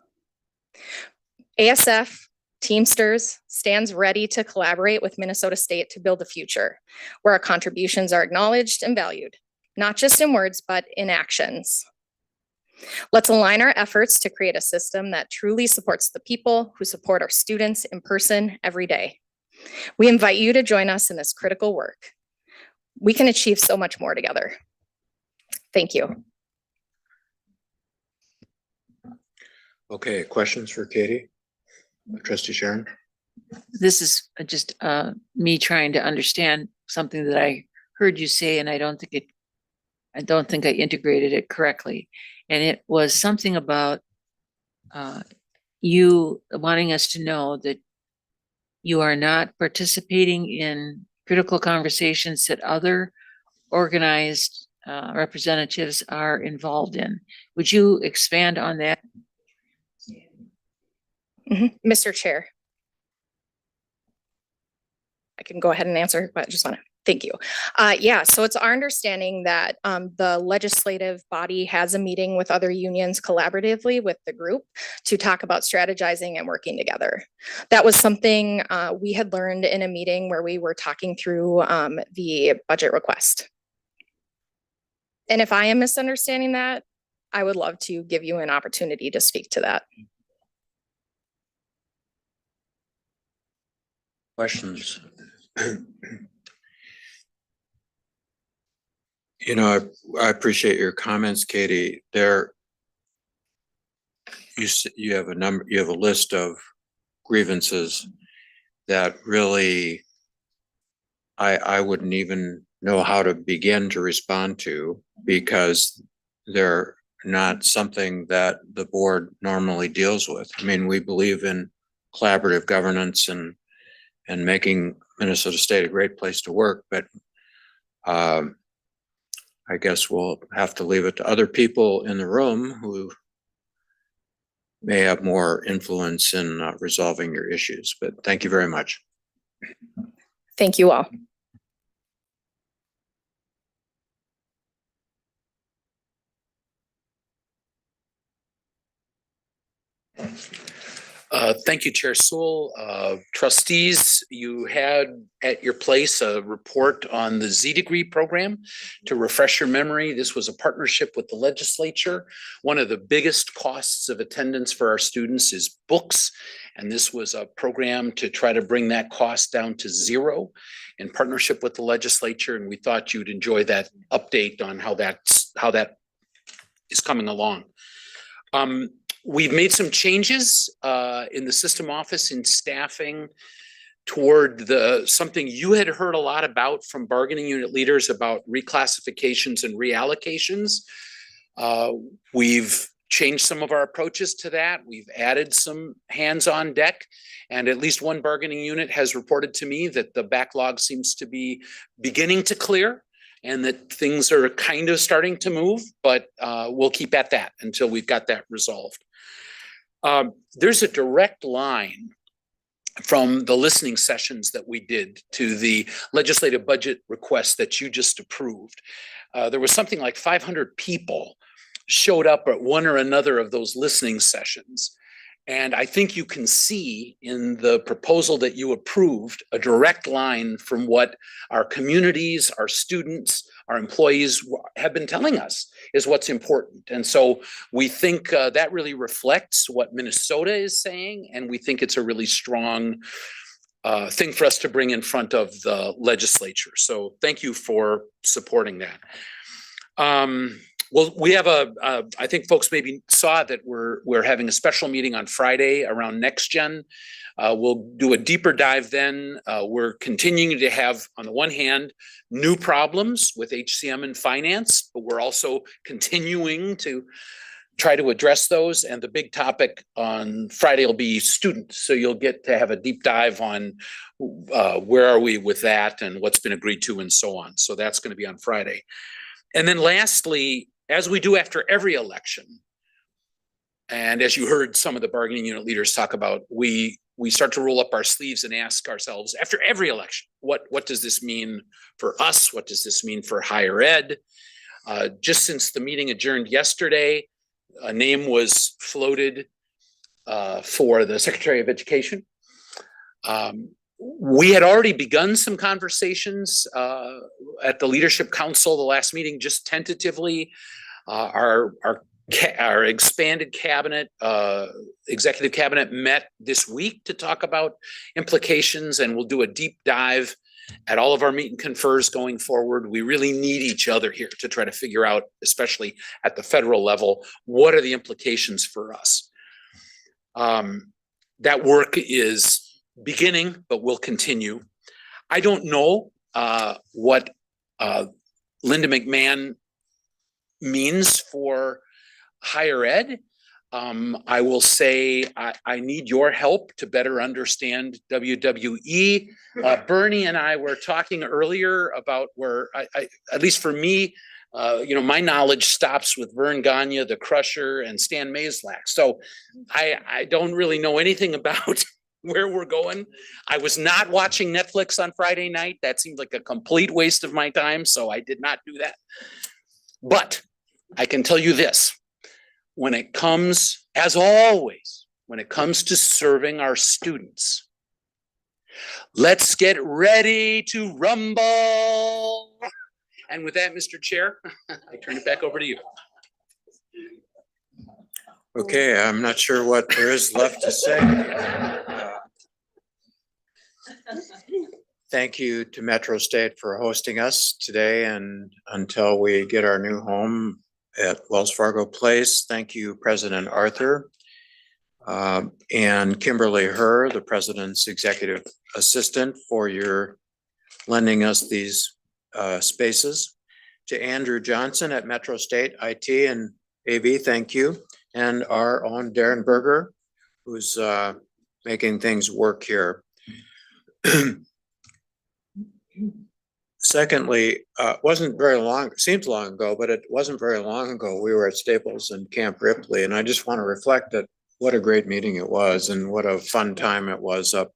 ASF Teamsters stands ready to collaborate with Minnesota State to build a future where our contributions are acknowledged and valued, not just in words, but in actions. Let's align our efforts to create a system that truly supports the people who support our students in person every day. We invite you to join us in this critical work. We can achieve so much more together. Thank you. Okay, questions for Katie? Trustee Sharon? This is just me trying to understand something that I heard you say, and I don't think I integrated it correctly. And it was something about you wanting us to know that you are not participating in critical conversations that other organized representatives are involved in. Would you expand on that? Mr. Chair. I can go ahead and answer, but I just want to thank you. Yeah, so it's our understanding that the legislative body has a meeting with other unions collaboratively with the group to talk about strategizing and working together. That was something we had learned in a meeting where we were talking through the budget request. And if I am misunderstanding that, I would love to give you an opportunity to speak to that. Questions? You know, I appreciate your comments, Katie. You have a list of grievances that really I wouldn't even know how to begin to respond to, because they're not something that the board normally deals with. I mean, we believe in collaborative governance and making Minnesota State a great place to work, but I guess we'll have to leave it to other people in the room who may have more influence in resolving your issues. But thank you very much. Thank you all. Thank you, Chair Sewell. Trustees, you had at your place a report on the Z degree program. To refresh your memory, this was a partnership with the legislature. One of the biggest costs of attendance for our students is books, and this was a program to try to bring that cost down to zero in partnership with the legislature, and we thought you'd enjoy that update on how that is coming along. We've made some changes in the system office in staffing toward something you had heard a lot about from bargaining unit leaders about reclassifications and reallocations. We've changed some of our approaches to that. We've added some hands on deck, and at least one bargaining unit has reported to me that the backlog seems to be beginning to clear, and that things are kind of starting to move, but we'll keep at that until we've got that resolved. There's a direct line from the listening sessions that we did to the legislative budget request that you just approved. There was something like 500 people showed up at one or another of those listening sessions. And I think you can see in the proposal that you approved a direct line from what our communities, our students, our employees have been telling us is what's important. And so we think that really reflects what Minnesota is saying, and we think it's a really strong thing for us to bring in front of the legislature. So thank you for supporting that. Well, we have I think folks maybe saw that we're having a special meeting on Friday around NextGen. We'll do a deeper dive then. We're continuing to have, on the one hand, new problems with HCM and finance, but we're also continuing to try to address those. And the big topic on Friday will be students. So you'll get to have a deep dive on where are we with that and what's been agreed to and so on. So that's going to be on Friday. And then lastly, as we do after every election, and as you heard some of the bargaining unit leaders talk about, we start to roll up our sleeves and ask ourselves after every election, what does this mean for us? What does this mean for higher ed? Just since the meeting adjourned yesterday, a name was floated for the Secretary of Education. We had already begun some conversations at the Leadership Council, the last meeting, just tentatively. Our expanded cabinet, executive cabinet met this week to talk about implications, and we'll do a deep dive at all of our meet and confers going forward. We really need each other here to try to figure out, especially at the federal level, what are the implications for us? That work is beginning, but will continue. I don't know what Linda McMahon means for higher ed. I will say I need your help to better understand WWE. Bernie and I were talking earlier about where I at least for me, my knowledge stops with Vern Gagne, the Crusher, and Stan Maslach. So I don't really know anything about where we're going. I was not watching Netflix on Friday night. That seemed like a complete waste of my time, so I did not do that. But I can tell you this. When it comes, as always, when it comes to serving our students, let's get ready to rumble. And with that, Mr. Chair, I turn it back over to you. Okay, I'm not sure what there is left to say. Thank you to Metro State for hosting us today and until we get our new home at Wells Fargo Place. Thank you, President Arthur, and Kimberly Herr, the President's Executive Assistant, for your lending us these spaces. To Andrew Johnson at Metro State IT and AV, thank you. And our own Darren Berger, who's making things work here. Secondly, wasn't very long, seems long ago, but it wasn't very long ago. We were at Staples and Camp Ripley, and I just want to reflect that what a great meeting it was and what a fun time it was up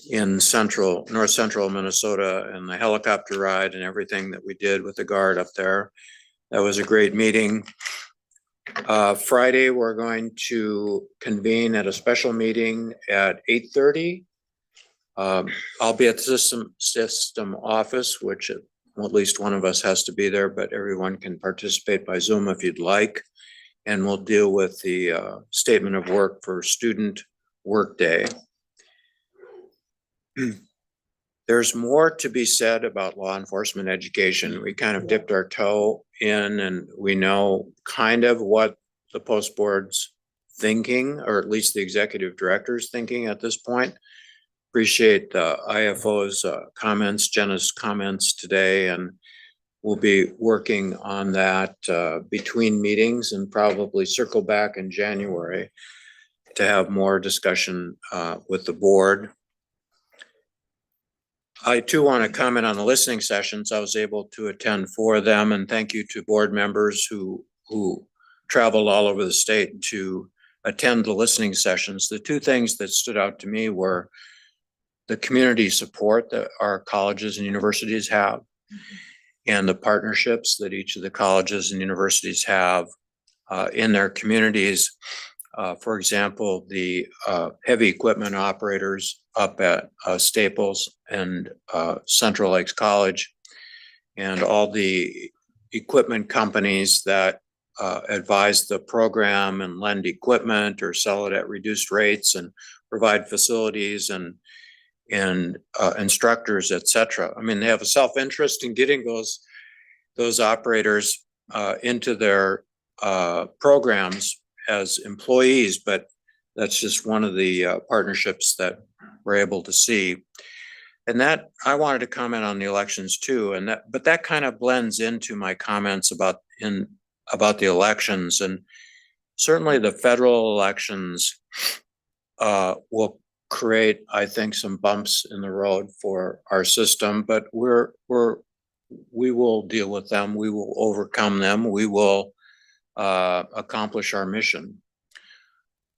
in north central Minnesota, and the helicopter ride and everything that we did with the Guard up there. That was a great meeting. Friday, we're going to convene at a special meeting at 8:30. I'll be at the system office, which at least one of us has to be there, but everyone can participate by Zoom if you'd like. And we'll deal with the statement of work for student workday. There's more to be said about law enforcement education. We kind of dipped our toe in and we know kind of what the post board's thinking, or at least the executive director's thinking at this point. Appreciate the IFO's comments, Jenna's comments today, and we'll be working on that between meetings and probably circle back in January to have more discussion with the board. I too want to comment on the listening sessions. I was able to attend 4 of them, and thank you to board members who traveled all over the state to attend the listening sessions. The 2 things that stood out to me were the community support that our colleges and universities have, and the partnerships that each of the colleges and universities have in their communities. For example, the heavy equipment operators up at Staples and Central Lakes College, and all the equipment companies that advise the program and lend equipment or sell it at reduced rates and provide facilities and instructors, et cetera. I mean, they have a self-interest in getting those operators into their programs as employees, but that's just one of the partnerships that we're able to see. And that I wanted to comment on the elections too, but that kind of blends into my comments about the elections. And certainly the federal elections will create, I think, some bumps in the road for our system, but we will deal with them. We will overcome them. We will accomplish our mission.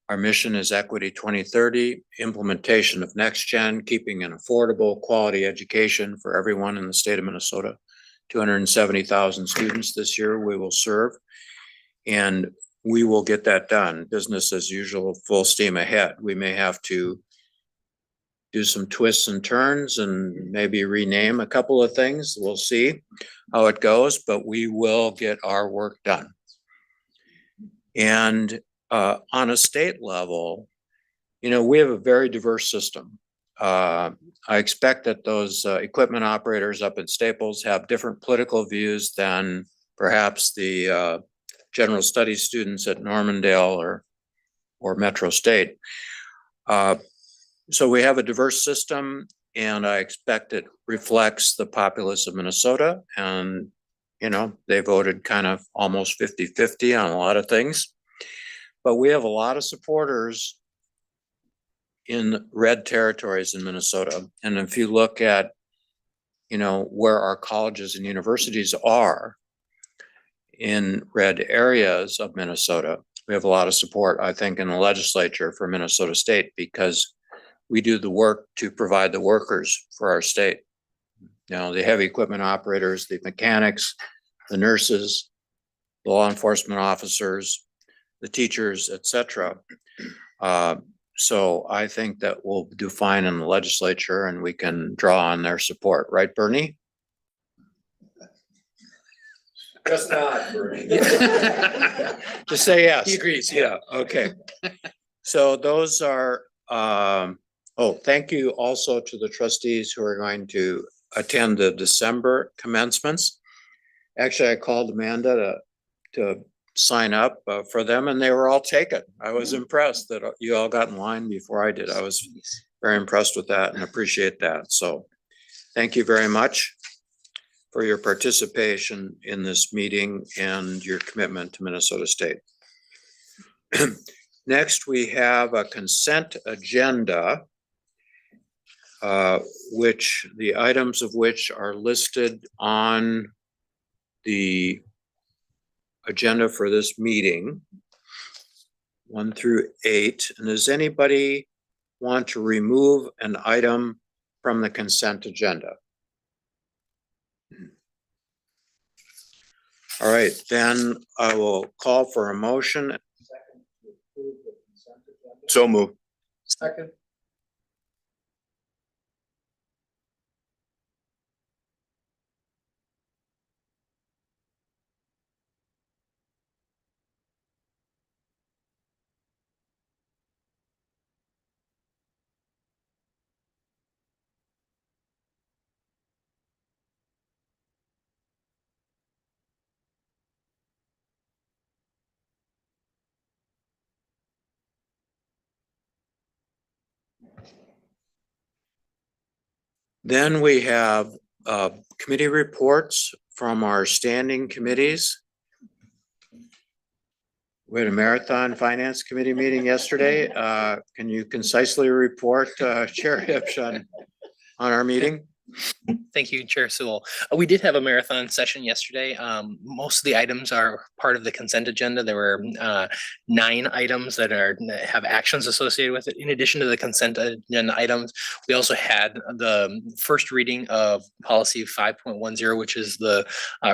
Our mission is Equity 2030, implementation of NextGen, keeping an affordable, quality education for everyone in the state of Minnesota. 270,000 students this year we will serve, and we will get that done. Business as usual, full steam ahead. We may have to do some twists and turns and maybe rename a couple of things. We'll see how it goes, but we will get our work done. And on a state level, we have a very diverse system. I expect that those equipment operators up at Staples have different political views than perhaps the general studies students at Normandale or Metro State. So we have a diverse system, and I expect it reflects the populace of Minnesota. And, they voted kind of almost 50-50 on a lot of things. But we have a lot of supporters in red territories in Minnesota. And if you look at, where our colleges and universities are in red areas of Minnesota, we have a lot of support, I think, in the legislature for Minnesota State, because we do the work to provide the workers for our state. The heavy equipment operators, the mechanics, the nurses, the law enforcement officers, the teachers, etc. So I think that we'll do fine in the legislature, and we can draw on their support, right, Bernie? Just not, Bernie. Just say yes. He agrees, Yeah, okay. So those are, thank you also to the trustees who are going to attend the December commencements. Actually, I called Amanda to sign up for them, and they were all taken. I was impressed that you all got in line before I did. I was very impressed with that and appreciate that. So thank you very much for your participation in this meeting and your commitment to Minnesota State. Next, we have a consent agenda, which the items of which are listed on the agenda for this meeting, 1 through 8. And does anybody want to remove an item from the consent agenda? All right, then I will call for a motion. So moved. Second. Then we have committee reports from our standing committees. We had a marathon finance committee meeting yesterday. Can you concisely report, Chair Hipsch, on our meeting? Thank you, Chair Sewell. We did have a marathon session yesterday. Most of the items are part of the consent agenda. There were 9 items that have actions associated with it. In addition to the consent agenda items, we also had the first reading of policy 5.10, which is the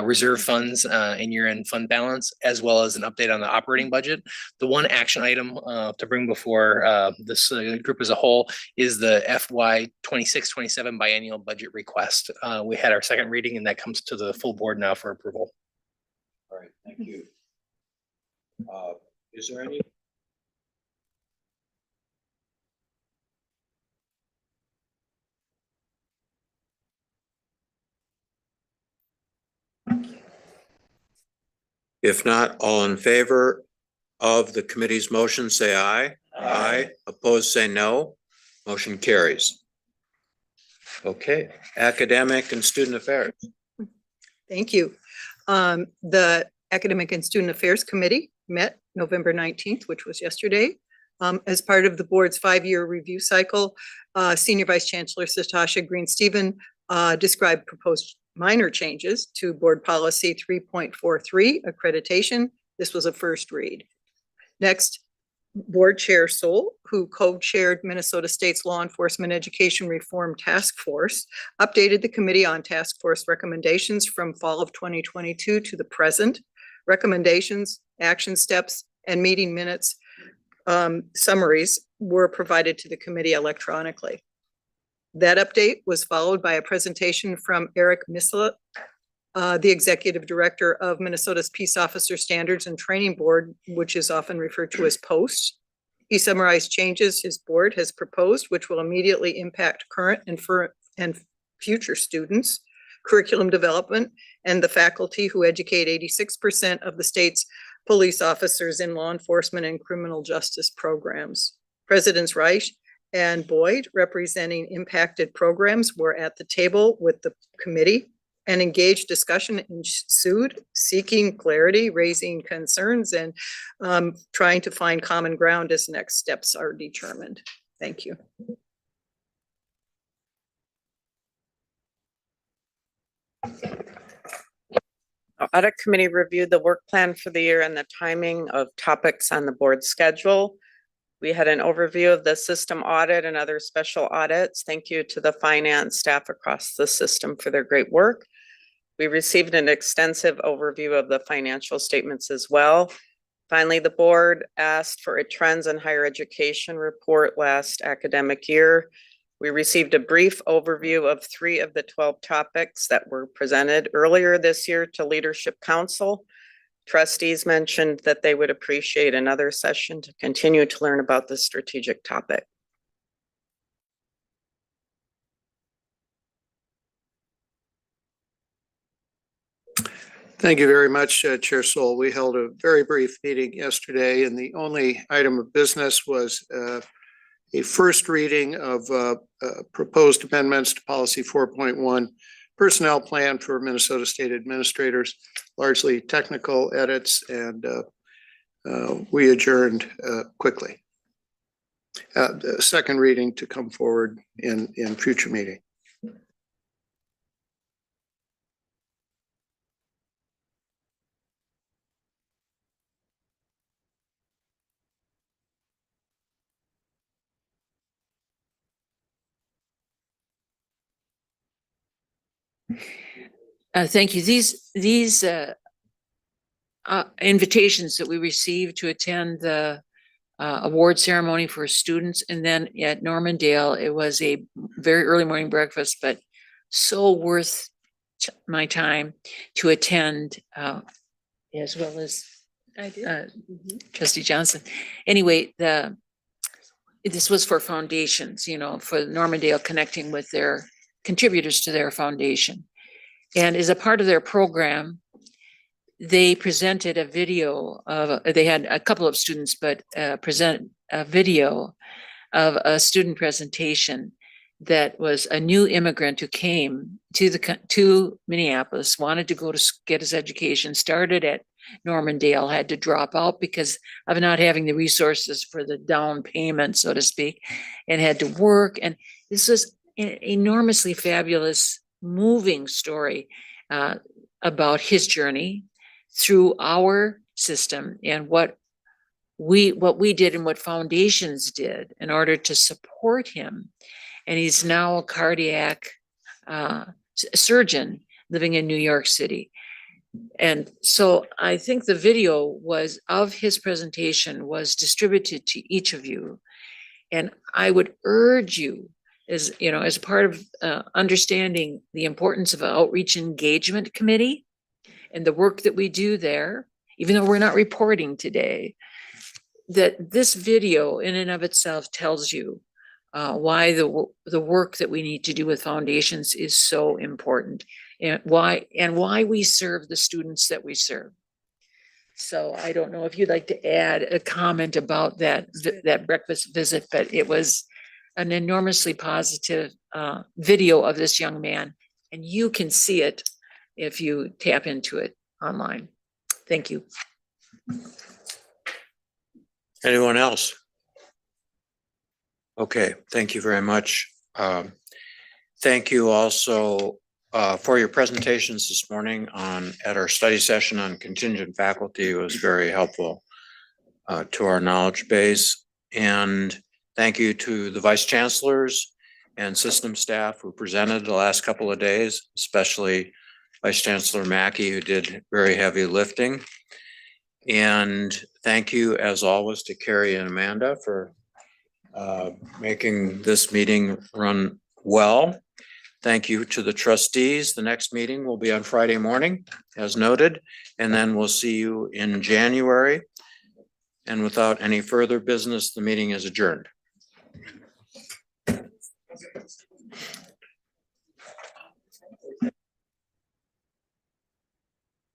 reserve funds and year-end fund balance, as well as an update on the operating budget. The one action item to bring before this group as a whole is the FY 26-27 biennial budget request. We had our second reading, and that comes to the full board now for approval. All right, thank you. Is there any? If not, all in favor of the committee's motion, say aye. Aye. Opposed, say no. Motion carries. Okay, academic and student affairs. Thank you. The Academic and Student Affairs Committee met November 19th, which was yesterday. As part of the board's 5-year review cycle, Senior Vice Chancellor Satasha Green-Steven described proposed minor changes to Board Policy 3.43 accreditation. This was a first read. Next, Board Chair Soul, who co-chaired Minnesota State's Law Enforcement Education Reform Task Force, updated the committee on task force recommendations from fall of 2022 to the present. Recommendations, action steps, and meeting minutes summaries were provided to the committee electronically. That update was followed by a presentation from Eric Misla, the Executive Director of Minnesota's Peace Officer Standards and Training Board, which is often referred to as POST. He summarized changes his board has proposed, which will immediately impact current and future students, curriculum development, and the faculty who educate 86% of the state's police officers in law enforcement and criminal justice programs. Presidents Reich and Boyd, representing impacted programs, were at the table with the committee. An engaged discussion ensued, seeking clarity, raising concerns, and trying to find common ground as next steps are determined. Thank you. Audit Committee reviewed the work plan for the year and the timing of topics on the board schedule. We had an overview of the system audit and other special audits. Thank you to the finance staff across the system for their great work. We received an extensive overview of the financial statements as well. Finally, the board asked for a trends in higher education report last academic year. We received a brief overview of 3 of the 12 topics that were presented earlier this year to Leadership Council. Trustees mentioned that they would appreciate another session to continue to learn about this strategic topic. Thank you very much, Chair Soul. We held a very brief meeting yesterday, and the only item of business was a first reading of proposed amendments to Policy 4.1 Personnel Plan for Minnesota State Administrators, largely technical edits, and we adjourned quickly. The second reading to come forward in future meeting. Thank you. These invitations that we received to attend the award ceremony for students, and then at Normandale, it was a very early morning breakfast, but so worth my time to attend, as well as Trustee Johnson. Anyway, this was for foundations, you know, for Normandale connecting with their contributors to their foundation. And as a part of their program, they presented a video of, they had a couple of students, but present a video of a student presentation that was a new immigrant who came to Minneapolis, wanted to go to get his education, started at Normandale, had to drop out because of not having the resources for the down payment, so to speak, and had to work. And this was an enormously fabulous, moving story about his journey through our system and what we did and what foundations did in order to support him. And he's now a cardiac surgeon living in New York City. And so I think the video of his presentation was distributed to each of you. And I would urge you, as you know, as part of understanding the importance of an outreach engagement committee and the work that we do there, even though we're not reporting today, that this video in and of itself tells you why the work that we need to do with foundations is so important, and why we serve the students that we serve. So I don't know if you'd like to add a comment about that breakfast visit, but it was an enormously positive video of this young man, and you can see it if you tap into it online. Thank you. Anyone else? Okay, thank you very much. Thank you also for your presentations this morning at our study session on contingent faculty. It was very helpful to our knowledge base. And thank you to the vice chancellors and system staff who presented the last couple of days, especially Vice Chancellor Mackey, who did very heavy lifting. And thank you, as always, to Carrie and Amanda for making this meeting run well. Thank you to the trustees. The next meeting will be on Friday morning, as noted, and then we'll see you in January. And without any further business, the meeting is adjourned.